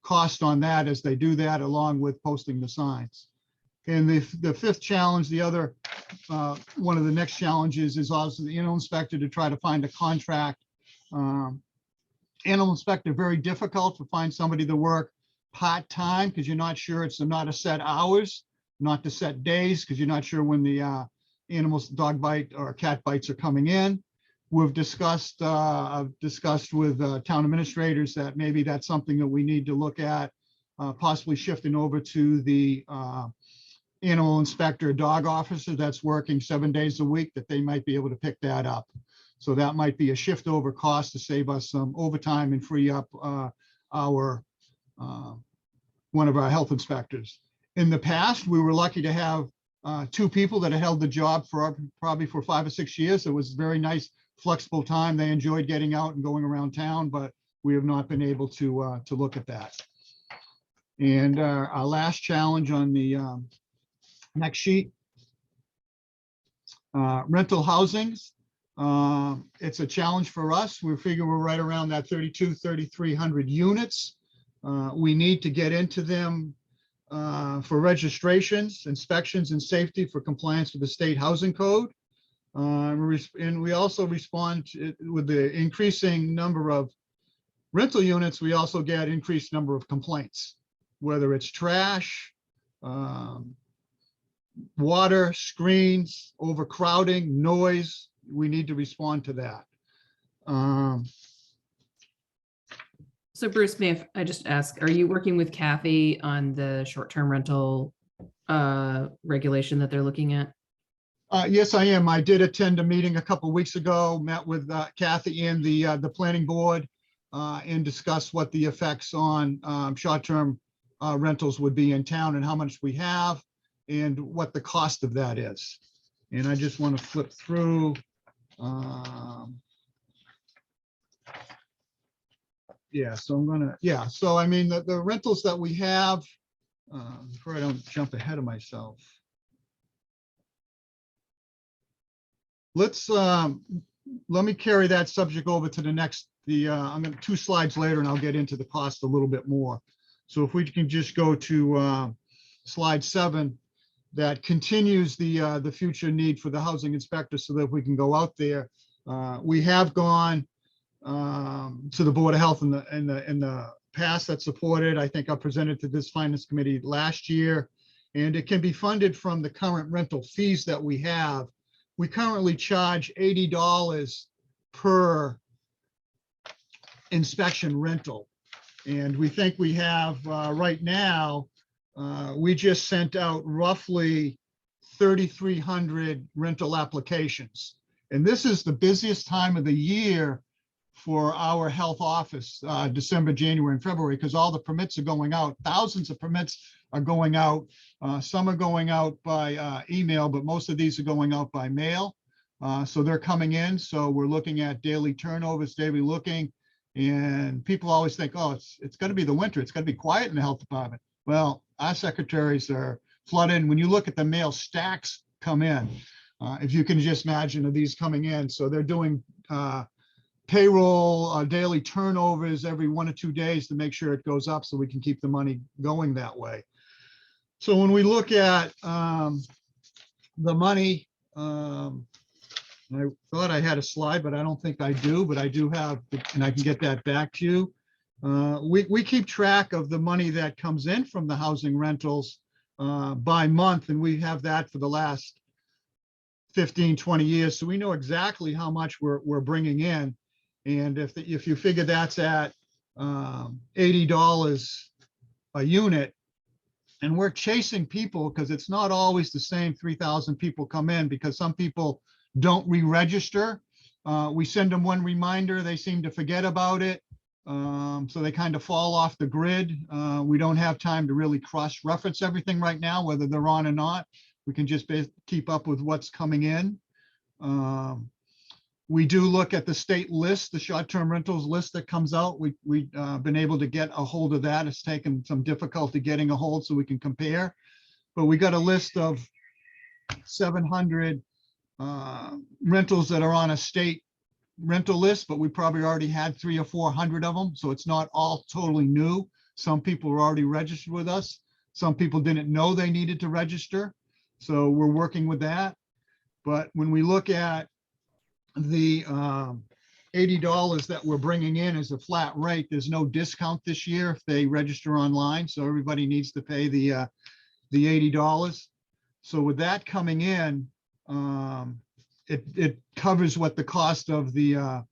cost on that as they do that, along with posting the signs. And the fifth challenge, the other, one of the next challenges is also the animal inspector to try to find a contract. Animal inspector, very difficult to find somebody to work part-time because you're not sure, it's not a set hours, not the set days, because you're not sure when the animals, dog bite or cat bites are coming in. We've discussed, I've discussed with town administrators that maybe that's something that we need to look at, possibly shifting over to the animal inspector, dog officer that's working 7 days a week, that they might be able to pick that up. So that might be a shift over cost to save us some overtime and free up our one of our health inspectors. In the past, we were lucky to have 2 people that had held the job for probably for 5 or 6 years. It was very nice, flexible time. They enjoyed getting out and going around town, but we have not been able to look at that. And our last challenge on the next sheet, rental housings. It's a challenge for us. We figure we're right around that 3,300 units. We need to get into them for registrations, inspections, and safety for compliance with the state housing code. And we also respond with the increasing number of rental units. We also get increased number of complaints, whether it's trash, water, screens, overcrowding, noise. We need to respond to that. So Bruce, may I just ask, are you working with Kathy on the short-term rental regulation that they're looking at? Yes, I am. I did attend a meeting a couple of weeks ago, met with Kathy and the planning board and discussed what the effects on short-term rentals would be in town and how much we have and what the cost of that is. And I just want to flip through. Yeah, so I'm gonna, yeah, so I mean, the rentals that we have, before I don't jump ahead of myself. Let's, let me carry that subject over to the next, I'm gonna 2 slides later and I'll get into the cost a little bit more. So if we can just go to slide 7, that continues the future need for the housing inspector so that we can go out there. We have gone to the Board of Health in the past that supported. I think I presented to this finance committee last year, and it can be funded from the current rental fees that we have. We currently charge $80 per inspection rental. And we think we have right now, we just sent out roughly 3,300 rental applications. And this is the busiest time of the year for our health office, December, January, and February, because all the permits are going out. Thousands of permits are going out. Some are going out by email, but most of these are going out by mail. So they're coming in. So we're looking at daily turnovers, daily looking. And people always think, oh, it's going to be the winter. It's going to be quiet in the health department. Well, our secretaries are flooded. When you look at the mail stacks come in, if you can just imagine of these coming in. So they're doing payroll, daily turnovers every 1 or 2 days to make sure it goes up so we can keep the money going that way. So when we look at the money, I thought I had a slide, but I don't think I do, but I do have, and I can get that back to you. We keep track of the money that comes in from the housing rentals by month, and we have that for the last 15, 20 years. So we know exactly how much we're bringing in. And if you figure that's at $80 a unit, and we're chasing people because it's not always the same 3,000 people come in because some people don't re-register. We send them one reminder, they seem to forget about it. So they kind of fall off the grid. We don't have time to really cross-reference everything right now, whether they're on or not. We can just keep up with what's coming in. We do look at the state list, the short-term rentals list that comes out. We've been able to get a hold of that. It's taken some difficulty getting a hold so we can compare. But we got a list of 700 rentals that are on a state rental list, but we probably already had 300 or 400 of them. So it's not all totally new. Some people are already registered with us. Some people didn't know they needed to register. So we're working with that. But when we look at the $80 that we're bringing in as a flat rate, there's no discount this year if they register online. So everybody needs to pay the $80. So with that coming in, it covers what the cost of the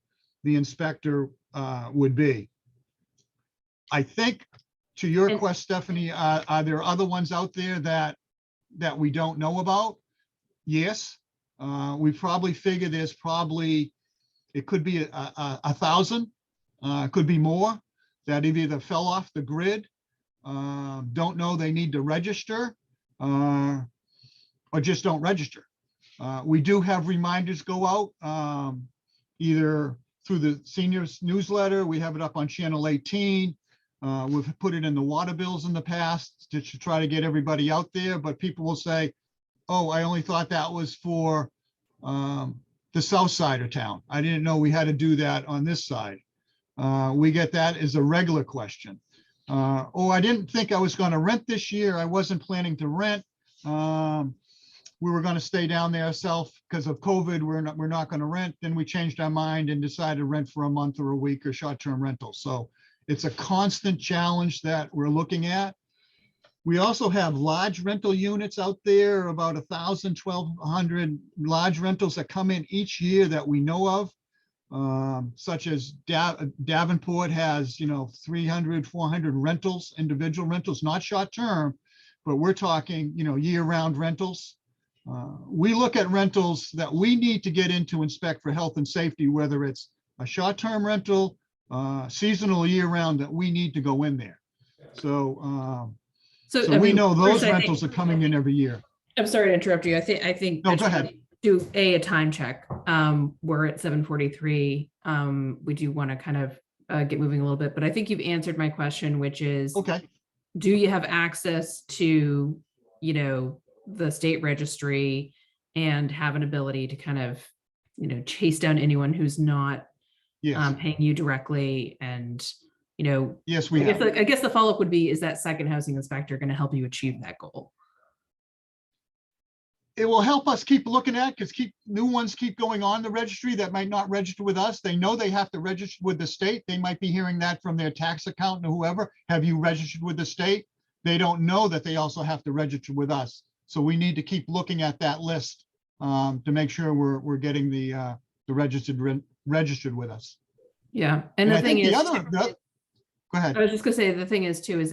inspector would be. I think, to your And- question, Stephanie, are there other ones out there that we don't know about? Yes. We probably figure there's probably, it could be 1,000, could be more, that either fell off the grid, don't know they need to register, or just don't register. We do have reminders go out, either through the seniors newsletter. We have it up on Channel 18. We've put it in the water bills in the past to try to get everybody out there, but people will say, oh, I only thought that was for the south side of town. I didn't know we had to do that on this side. We get that as a regular question. Oh, I didn't think I was going to rent this year. I wasn't planning to rent. We were going to stay down there ourselves because of COVID. We're not going to rent. Then we changed our mind and decided to rent for a month or a week or short-term rental. So it's a constant challenge that we're looking at. We also have large rental units out there, about 1,000, 1,200 large rentals that come in each year that we know of, such as Davenport has, 300, 400 rentals, individual rentals, not short-term, but we're talking, year-round rentals. We look at rentals that we need to get into inspect for health and safety, whether it's a short-term rental, seasonal year-round, that we need to go in there. So I we mean, know Bruce, those I think- rentals are coming in every year. I'm sorry to interrupt you. I think. No, I go should ahead. Do a time check. We're at 7:43. We do want to kind of get moving a little bit, but I think you've answered my question, which is, Okay. do you have access to, the state registry and have an ability to kind of, chase down anyone who's not Yes. paying you directly? And, Yes, we have. I guess the follow-up would be, is that second housing inspector going to help you achieve that goal? It will help us keep looking at, because new ones keep going on the registry that might not register with us. They know they have to register with the state. They might be hearing that from their tax accountant or whoever. Have you registered with the state? They don't know that they also have to register with us. So we need to keep looking at that list to make sure we're getting the registered with us. Yeah. And I the thing think is, go ahead. I was just gonna say, the thing is too, is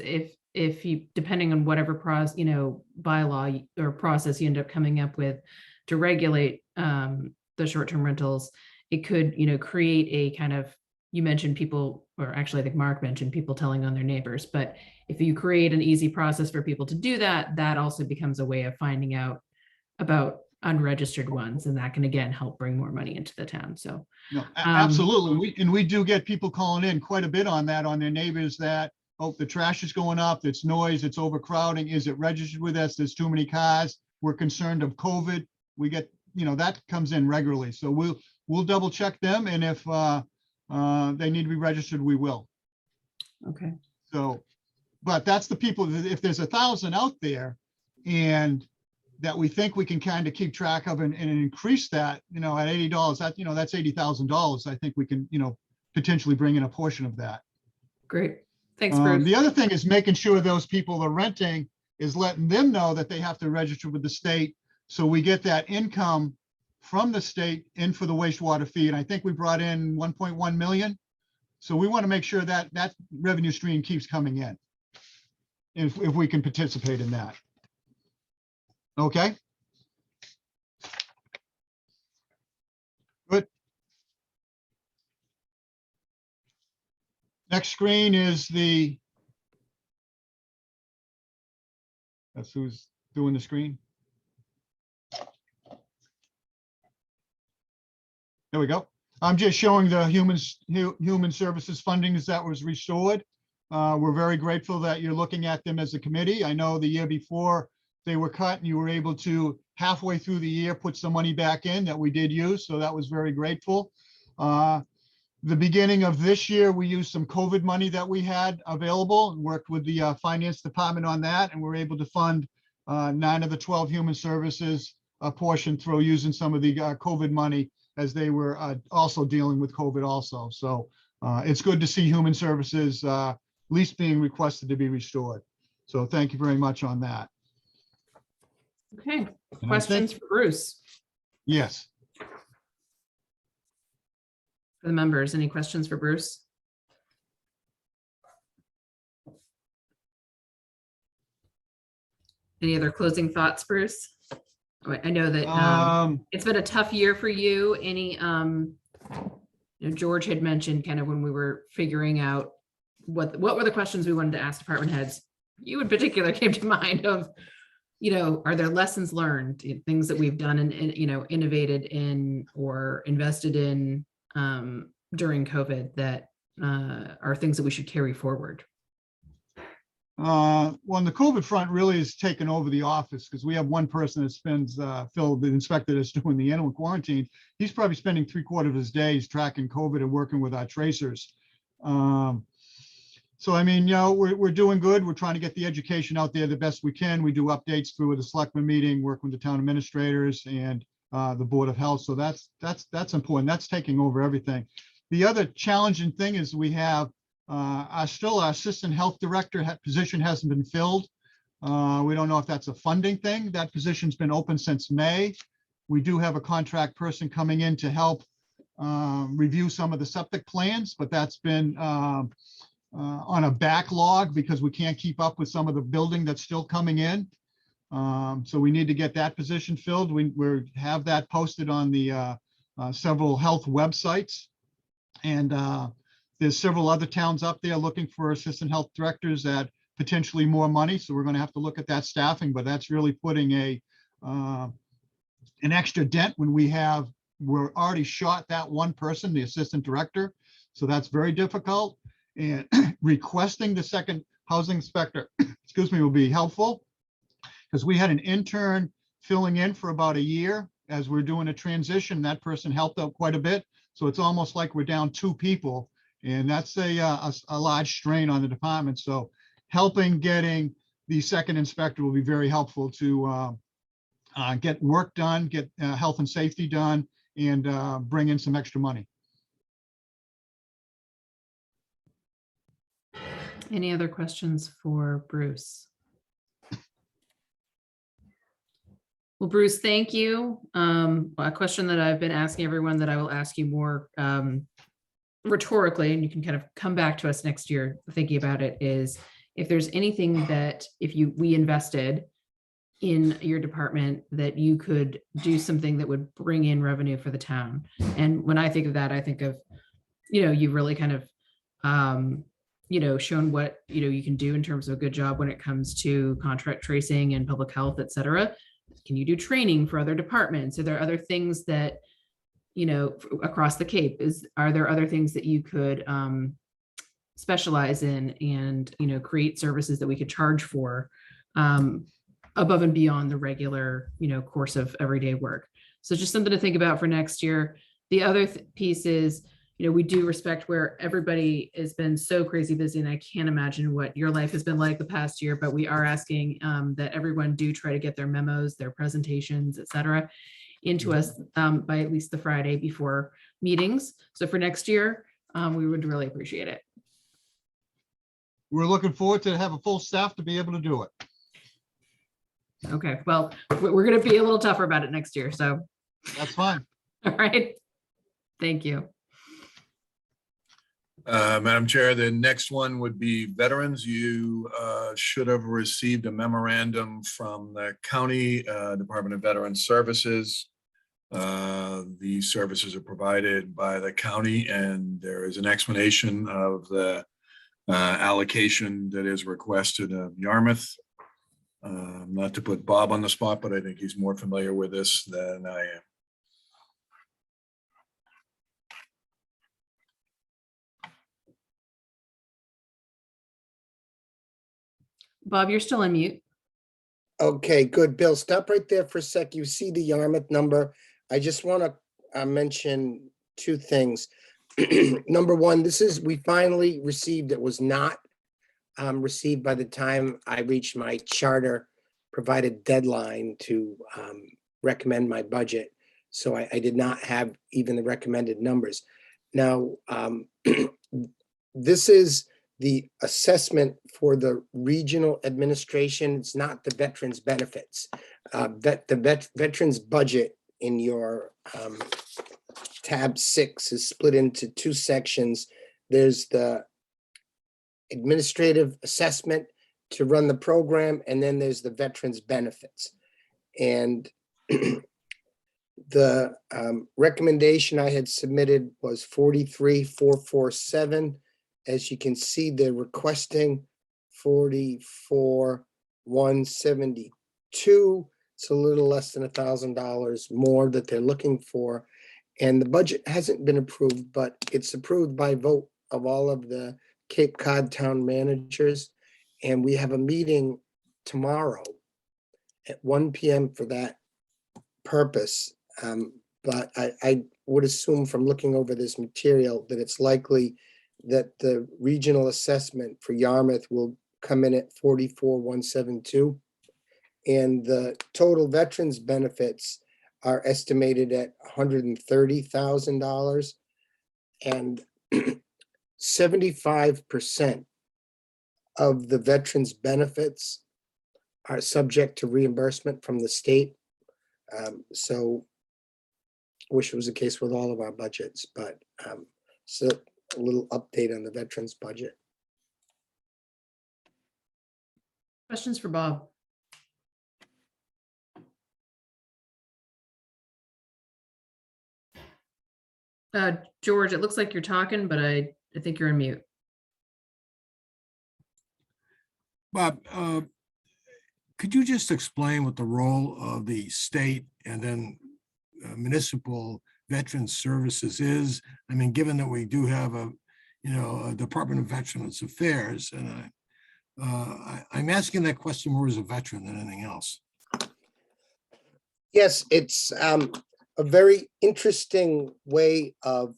if you, depending on whatever bylaw or process you end up coming up with to regulate the short-term rentals, it could, create a kind of, you mentioned people, or actually I think Mark mentioned people telling on their neighbors, but if you create an easy process for people to do that, that also becomes a way of finding out about unregistered ones, and that can again help bring more money into the town. So No, absolutely. We do get people calling in quite a bit on that, on their neighbors, that, oh, the trash is going up, it's noise, it's overcrowding. Is it registered with us? There's too many cars. We're concerned of COVID. We get, that comes in regularly. So we'll double check them. And if they need to be registered, we will. okay. So, but that's the people, if there's 1,000 out there and that we think we can kind of keep track of and increase that, at $80, that's $80,000. I think we can, potentially bring in a portion of that. Great. Thanks, Bruce. The other thing is making sure those people that are renting is letting them know that they have to register with the state. So we get that income from the state in for the wastewater fee. And I think we brought in 1.1 million. So we want to make sure that that revenue stream keeps coming in, if we can participate in that. Okay. Good. Next screen is that's who's doing the screen. There we go. I'm just showing the human services fundings that was restored. We're very grateful that you're looking at them as a committee. I know the year before they were cut and you were able to halfway through the year put some money back in that we did use. So that was very grateful. the beginning of this year, we used some COVID money that we had available and worked with the finance department on that. And we're able to fund 9 of the 12 human services portion through using some of the COVID money as they were also dealing with COVID also. So it's good to see human services at least being requested to be restored. So thank you very much on that. Okay, And I questions think- for Bruce, Yes. for the members? Any questions for Bruce? Any other closing thoughts, Bruce? I know that it's been a tough year for you. Any, you know, George had mentioned kind of when we were figuring out what were the questions we wanted to ask department heads. You in particular came to mind of, you know, are there lessons learned, things that we've done and, you know, innovated in or invested in during COVID that are things that we should carry forward? Well, on the COVID front really has taken over the office because we have one person that spends, Phil, the inspector that's doing the animal quarantine. He's probably spending 3/4 of his days tracking COVID and working with our tracers. So, I mean, you know, we're doing good. We're trying to get the education out there the best we can. We do updates through the selectmen meeting, working with the town administrators and the Board of Health. So that's important. That's taking over everything. The other challenging thing is we have our assistant health director position hasn't been filled. We don't know if that's a funding thing. That position's been open since May. We do have a contract person coming in to help review some of the septic plans, but that's been on a backlog because we can't keep up with some of the building that's still coming in. So we need to get that position filled. We have that posted on the several health websites. And there's several other towns up there looking for assistant health directors at potentially more money. So we're going to have to look at that staffing, but that's really putting an extra dent when we're already short that one person, the assistant director. So that's very difficult. And requesting the second housing inspector, excuse me, will be helpful because we had an intern filling in for about a year as we're doing a transition. That person helped out quite a bit. So it's almost like we're down 2 people. And that's a large strain on the department. So getting the second inspector will be very helpful to get work done, get health and safety done, and bring in some extra money. Any other questions for Bruce? Well, Bruce, thank you. A question that I've been asking everyone that I will ask you more rhetorically, and you can kind of come back to us next year thinking about it, is if there's anything that we invested in your department that you could do something that would bring in revenue for the town. And when I think of that, I think of, you know, you really kind of, you know, shown what, you know, you can do in terms of a good job when it comes to contract tracing and public health, et cetera. Can you do training for other departments? Are there other things that, you know, across the Cape, are there other things that you could specialize in and, you know, create services that we could charge for above and beyond the regular, you know, course of everyday work? So just something to think about for next year. The other piece is, you know, we do respect where everybody has been so crazy busy, and I can't imagine what your life has been like the past year, but we are asking that everyone do try to get their memos, their presentations, et cetera, into us by at least the Friday before meetings. So for next year, we would really appreciate it. We're looking forward to have a full staff to be able to do it. Okay, well, we're going to be a little tougher about it next year. So, That's fine. all right. Thank you. Madam Chair, the next one would be veterans. You should have received a memorandum from the county Department of Veterans Services. These services are provided by the county, and there is an explanation of the allocation that is requested of Yarmouth. Not to put Bob on the spot, but I think he's more familiar with this than I am. Bob, you're still on mute. Okay, good. Bill, stop right there for a sec. You see the Yarmouth number. I just want to mention 2 things. Number one, we finally received, it was not received by the time I reached my charter provided deadline to recommend my budget. So I did not have even the recommended numbers. Now, this is the assessment for the regional administration. It's not the veterans benefits. The veterans budget in your tab 6 is split into 2 sections. There's the administrative assessment to run the program, and then there's the veterans benefits. And the recommendation I had submitted was 43,447. As you can see, they're requesting 44,172. It's a little less than $1,000 more that they're looking for. And the budget hasn't been approved, but it's approved by vote of all of the Cape Cod town managers. And we have a meeting tomorrow at 1 p.m. for that purpose. But I would assume from looking over this material that it's likely that the regional assessment for Yarmouth will come in at 44,172. And the total veterans benefits are estimated at $130,000. And 75% of the veterans benefits are subject to reimbursement from the state. So wish it was the case with all of our budgets, but so a little update on the veterans budget. Questions for Bob? George, it looks like you're talking, but I think you're on mute. Bob, could you just explain what the role of the state and then municipal veteran services is? I mean, given that we do have a Department of Veterans Affairs, and I'm asking that question more as a veteran than anything else. Yes, it's a very interesting way of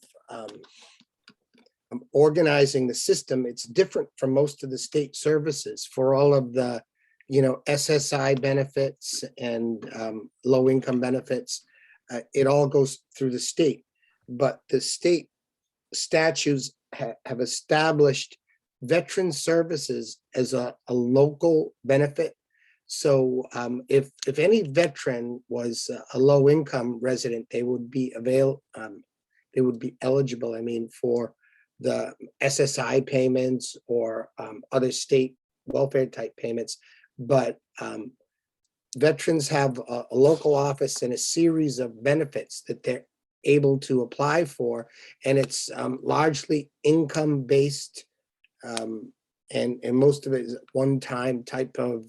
organizing the system. It's different from most of the state services for all of the, SSI benefits and low-income benefits. It all goes through the state, but the state statutes have established veteran services as a local benefit. So if any veteran was a low-income resident, they would be eligible, for the SSI payments or other state welfare type payments. But veterans have a local office and a series of benefits that they're able to apply for, and it's largely income-based. And most of it is one-time type of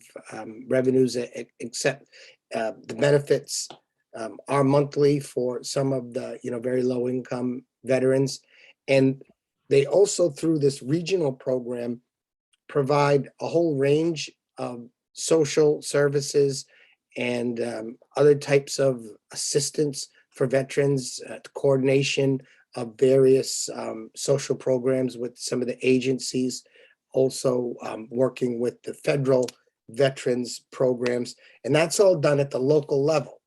revenues, except the benefits are monthly for some of the very low-income veterans. And they also, through this regional program, provide a whole range of social services and other types of assistance for veterans, coordination of various social programs with some of the agencies, also working with the federal veterans programs. And that's all done at the local level.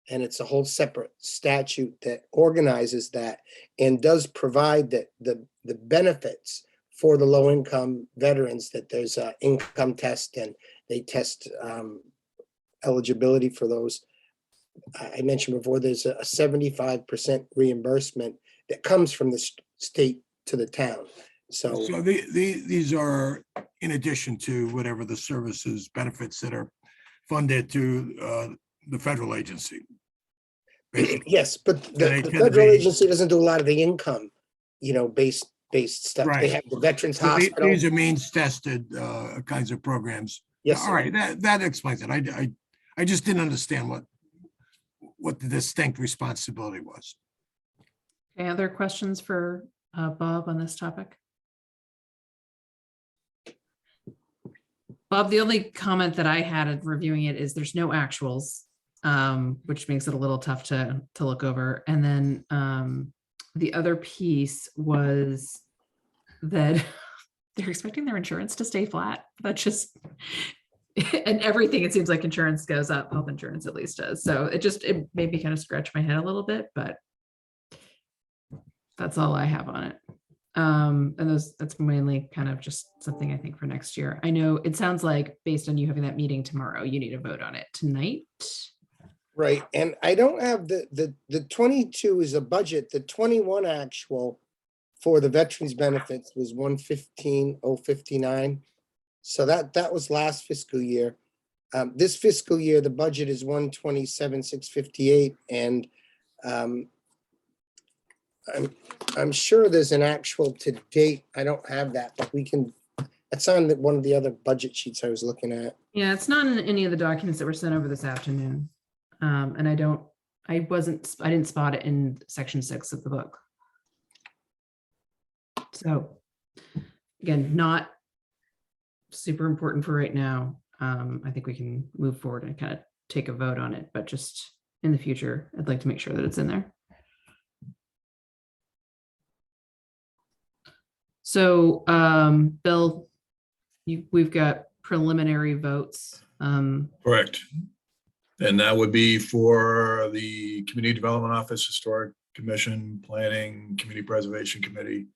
And it's a whole separate statute that organizes that and does provide that the benefits for the low-income veterans, that there's an income test and they test eligibility for those. I mentioned before, there's a 75% reimbursement that comes from the state to the town. So These are in addition to whatever the services benefits that are funded to the federal agency. Basically. Yes, but They the tend to federal be- agency doesn't do a lot of the income, based stuff. They Right. have the Veterans So Hospital. these are means tested kinds of programs. Yes, All sir. right, that explains it. I just didn't understand what the distinct responsibility was. Any other questions for Bob on this topic? Bob, the only comment that I had at reviewing it is there's no actuals, which makes it a little tough to look over. And then the other piece was that they're expecting their insurance to stay flat. That's just, and everything, it seems like insurance goes up, health insurance at least does. So it made me kind of scratch my head a little bit, but that's all I have on it. And that's mainly kind of just something I think for next year. I know it sounds like based on you having that meeting tomorrow, you need a vote on it tonight. Right, and I don't have the 22 is a budget, the 21 actual for the veterans benefits was 115,059. So that was last fiscal year. This fiscal year, the budget is 127,658, and I'm sure there's an actual to date. I don't have that, but we can, that's on one of the other budget sheets I was looking at. Yeah, it's not in any of the documents that were sent over this afternoon. And I didn't spot it in section 6 of the book. So again, not super important for right now. I think we can move forward and kind of take a vote on it, but just in the future, I'd like to make sure that it's in there. So, Bill, we've got preliminary votes. Correct. And that would be for the Community Development Office, Historic Commission, Planning, Community Preservation Committee,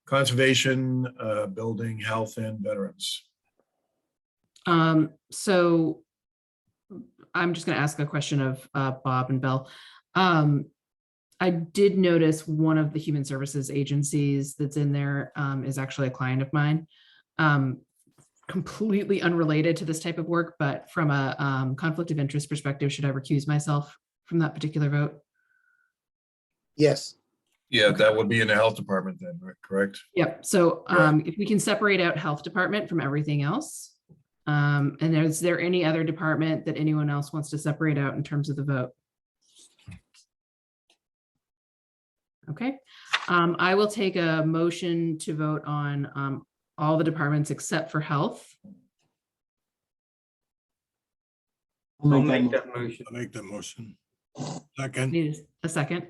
Conservation, Building, Health, and Veterans. So I'm just going to ask a question of Bob and Bill. I did notice one of the human services agencies that's in there is actually a client of mine. Completely unrelated to this type of work, but from a conflict of interest perspective, should I recuse myself from that particular vote? Yes, Yeah, that would be in the Health Department then, correct? Yep. So Right. if we can separate out health department from everything else. And is there any other department that anyone else wants to separate out in terms of the vote? Okay. I will take a motion to vote on all the departments except for health. I'll make that motion. I'll make that motion. Second, Need a second?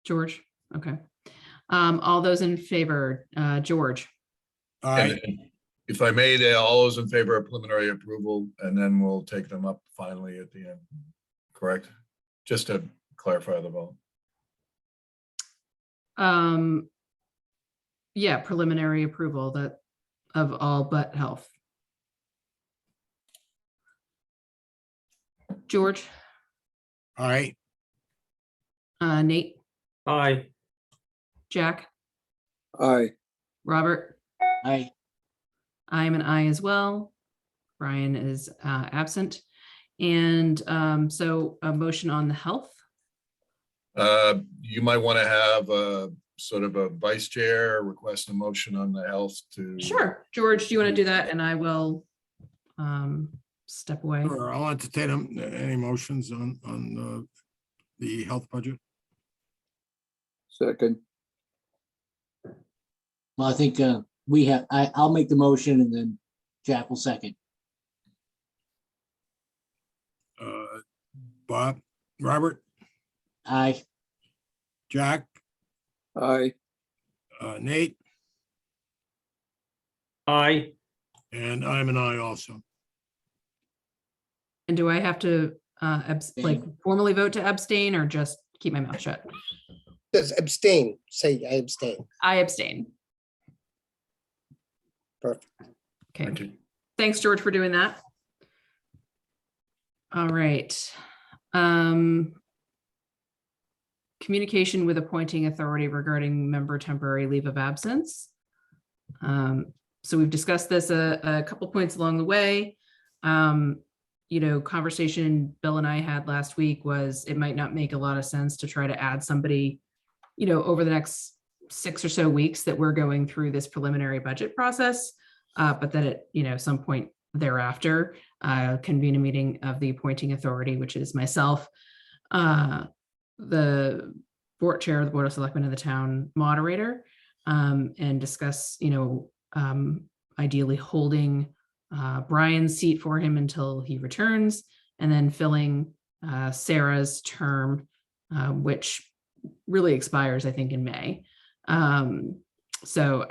George? Okay. All those in favor, George, aye, And if I may, all those in favor of preliminary approval, and then we'll take them up finally at the end, correct? Just to clarify the vote. yeah, preliminary approval that of all but health. George, aye, Nate, Aye. Jack, Aye. Robert, Aye. I'm an I as well. Brian is absent. And so a motion on the health. You might want to have a sort of a vice chair request a motion on the health to. Sure. George, do you want to do that? And I will step away. or I'll entertain any motions on the health budget. Second. Well, I think I'll make the motion and then Jack will second. Bob, Robert, Aye. Jack, Aye. Nate, Aye. and I'm an aye also. And do I have to like formally vote to abstain or just keep my mouth shut? says abstain, say I abstain. I abstain. Perfect. Okay. Thank you. Thanks, George, for doing that. All right. Communication with appointing authority regarding member temporary leave of absence. So we've discussed this a couple points along the way. Conversation Bill and I had last week was it might not make a lot of sense to try to add somebody, over the next 6 or so weeks that we're going through this preliminary budget process. But that at some point thereafter, convene a meeting of the appointing authority, which is myself, the board chair of the Board of Selectmen and the town moderator, and discuss, ideally holding Brian's seat for him until he returns, and then filling Sarah's term, which really expires, I think, in May. So,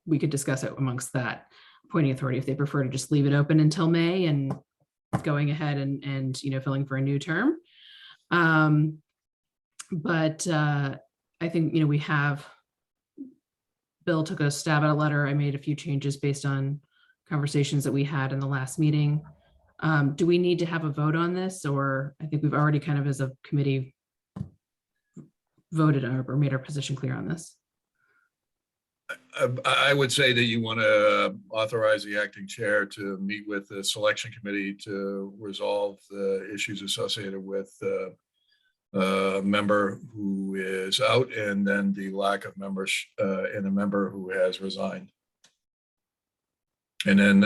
we could discuss it amongst that appointing authority if they prefer to just leave it open until May and going ahead and filling for a new term. But I think, we have, Bill took a stab at a letter. I made a few changes based on conversations that we had in the last meeting. Do we need to have a vote on this, or I think we've already kind of as a committee voted or made our position clear on this? I would say that you want to authorize the acting chair to meet with the selection committee to resolve the issues associated with a member who is out and then the lack of members and a member who has resigned. And then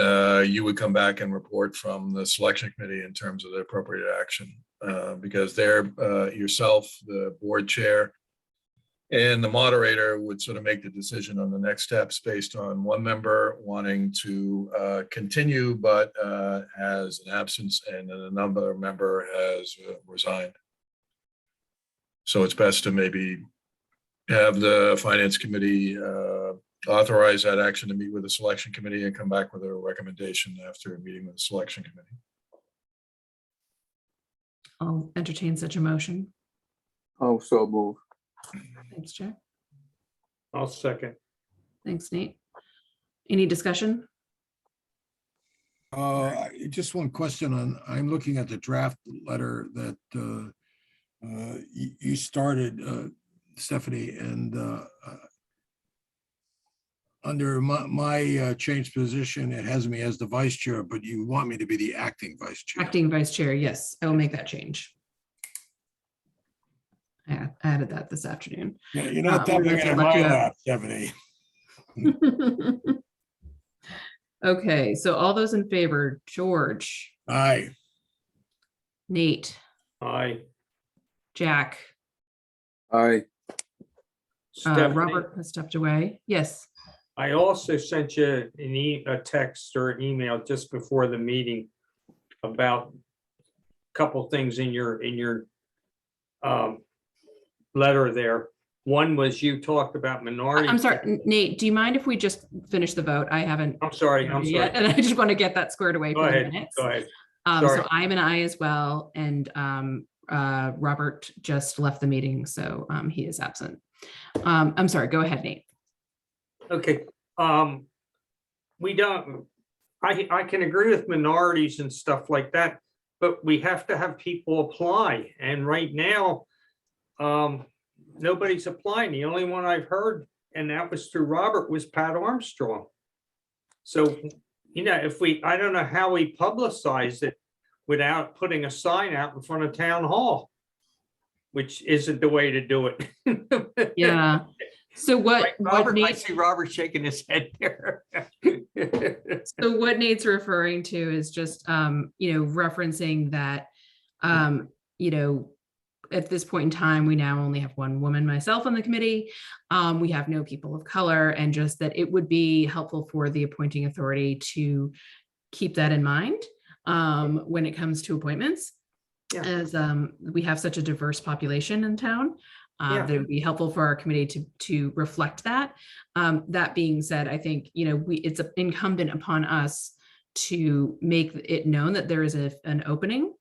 you would come back and report from the selection committee in terms of the appropriate action, because they're yourself, the board chair, and the moderator would sort of make the decision on the next steps based on one member wanting to continue, but has an absence, and then another member has resigned. So it's best to maybe have the finance committee authorize that action to meet with the selection committee and come back with a recommendation after a meeting with the selection committee. I'll entertain such a motion. Oh, so move. Thanks, Jack. I'll second. Thanks, Nate. Any discussion? Just one question on, I'm looking at the draft letter that you started, Stephanie, and under my changed position, it has me as the vice chair, but you want me to be the acting vice chair. Acting vice chair, yes, I will make that change. I added that this afternoon. Yeah, you're not we're dumping gonna it in let my you up. lap, Stephanie. Okay, so all those in favor, George, Aye. Nate, Aye. Jack, Aye. Stephanie, Robert has stepped away. Yes. I also sent you a text or an email just before the meeting about a couple things in your letter there. One was you talked about minority. I'm sorry, Nate, do you mind if we just finish the vote? I haven't I'm sorry. yet, and I just want to get that squared away Go for the ahead. minutes. Go ahead. So Sorry. I'm an aye as well, and Robert just left the meeting, so he is absent. I'm sorry, go ahead, Nate. Okay, we don't, I can agree with minorities and stuff like that, but we have to have people apply. And right now, nobody's applying. The only one I've heard, and that was through Robert, was Pat Armstrong. So, I don't know how we publicize it without putting a sign out in front of town hall, which isn't the way to do it. Yeah. So Right, what Robert, I Nate, see Robert shaking his head there. so what Nate's referring to is just referencing that at this point in time, we now only have one woman, myself, on the committee. We have no people of color, and just that it would be helpful for the appointing authority to keep that in mind when it comes to appointments. Yeah. As we have such a diverse population in town, Yeah. that it would be helpful for our committee to reflect that. That being said, I think it's incumbent upon us to make it known that there is an opening,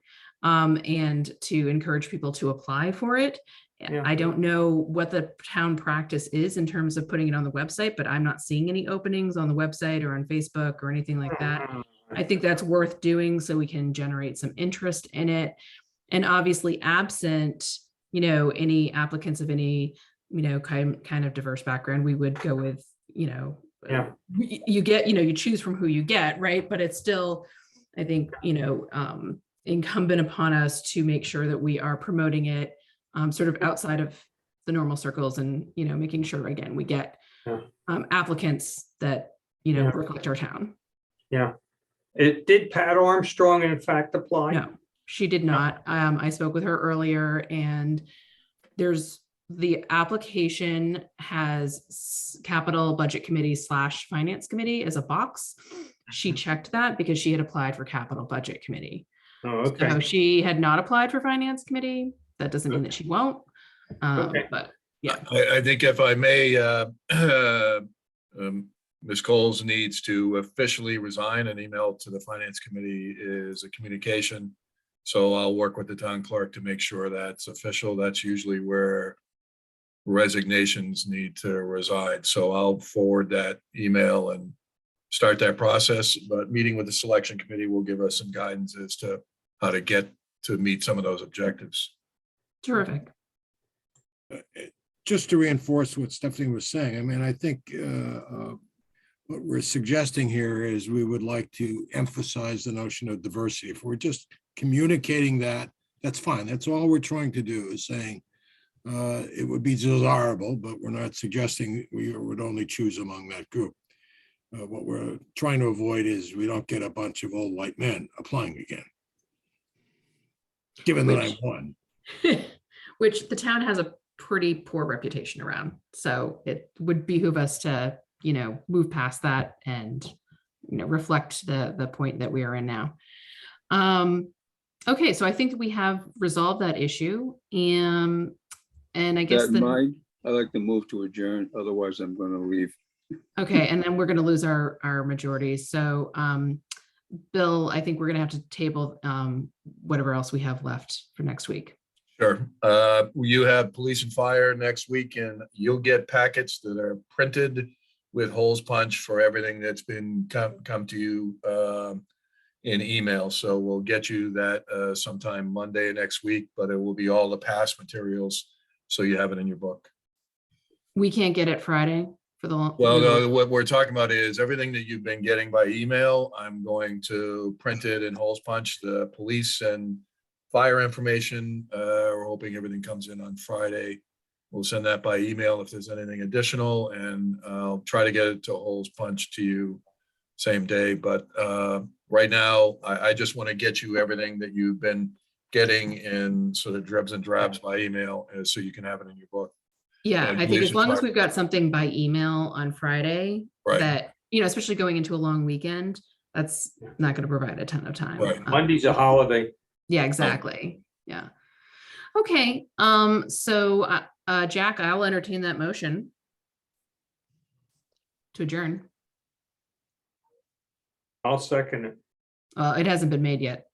and to encourage people to apply for it. Yeah. I don't know what the town practice is in terms of putting it on the website, but I'm not seeing any openings on the website or on Facebook or anything like that. I think that's worth doing so we can generate some interest in it. And obviously absent, any applicants of any, kind of diverse background, we would go with, Yeah. you get, you choose from who you get, right? But it's still, I think, incumbent upon us to make sure that we are promoting it sort of outside of the normal circles, and, making sure, again, we get Yeah. applicants that, Yeah. reflect our town. Yeah. Did Pat Armstrong in fact apply? No, she did not. I spoke with her earlier, and the application has capital budget committee / finance committee as a box. She checked that because she had applied for capital budget committee. Oh, okay. So she had not applied for finance committee. That doesn't mean that she won't. Okay. But yeah, I think if I may, Ms. Coles needs to officially resign. An email to the Finance Committee is a communication. So I'll work with the town clerk to make sure that's official. That's usually where resignations need to reside. So I'll forward that email and start that process. But meeting with the selection committee will give us some guidance as to how to get to meet some of those objectives. terrific. Just to reinforce what Stephanie was saying, I mean, I think what we're suggesting here is we would like to emphasize the notion of diversity. If we're just communicating that, that's fine. That's all we're trying to do is saying it would be desirable, but we're not suggesting we would only choose among that group. What we're trying to avoid is we don't get a bunch of old white men applying again. Given that I'm one. Which the town has a pretty poor reputation around. So it would behoove us to, move past that and, reflect the point that we are in now. Okay, so I think that we have resolved that issue. And I guess That Mike, I'd like to move to adjourn, otherwise I'm gonna leave. okay, and then we're gonna lose our majority. So Bill, I think we're gonna have to table whatever else we have left for next week. Sure. You have police and fire next week, and you'll get packets that are printed with holes punched for everything that's been come to you in email. So we'll get you that sometime Monday next week, but it will be all the past materials. So you have it in your book. We can't get it Friday for the. Well, no, what we're talking about is everything that you've been getting by email. I'm going to print it in holes punch, the police and fire information. We're hoping everything comes in on Friday. We'll send that by email if there's anything additional, and I'll try to get it to holes punch to you same day. But right now, I just want to get you everything that you've been getting in sort of dribs and drabs by email, so you can have it in your book. Yeah, And I think police as and long as fire. we've got something by email on Friday, Right. that, especially going into a long weekend, that's not going to provide a ton of time. Right. Monday's a holiday. Yeah, exactly. Yeah. Okay, so Jack, I'll entertain that motion to adjourn. I'll second it. It hasn't been made yet.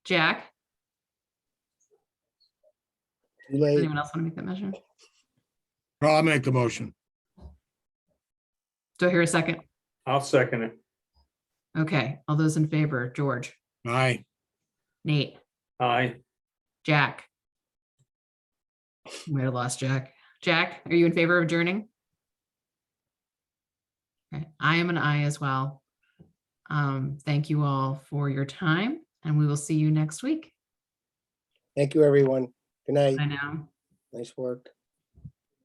Jack, Too does late. anyone else want to make that motion? I'll make the motion. Do I hear a second? I'll second it. Okay, all those in favor, George, Aye. Nate, Aye. Jack. We might have lost Jack. Jack, are you in favor of adjourning? Okay, I am an aye as well. Thank you all for your time, and we will see you next week. Thank you, everyone. Good night. Bye now. Nice work.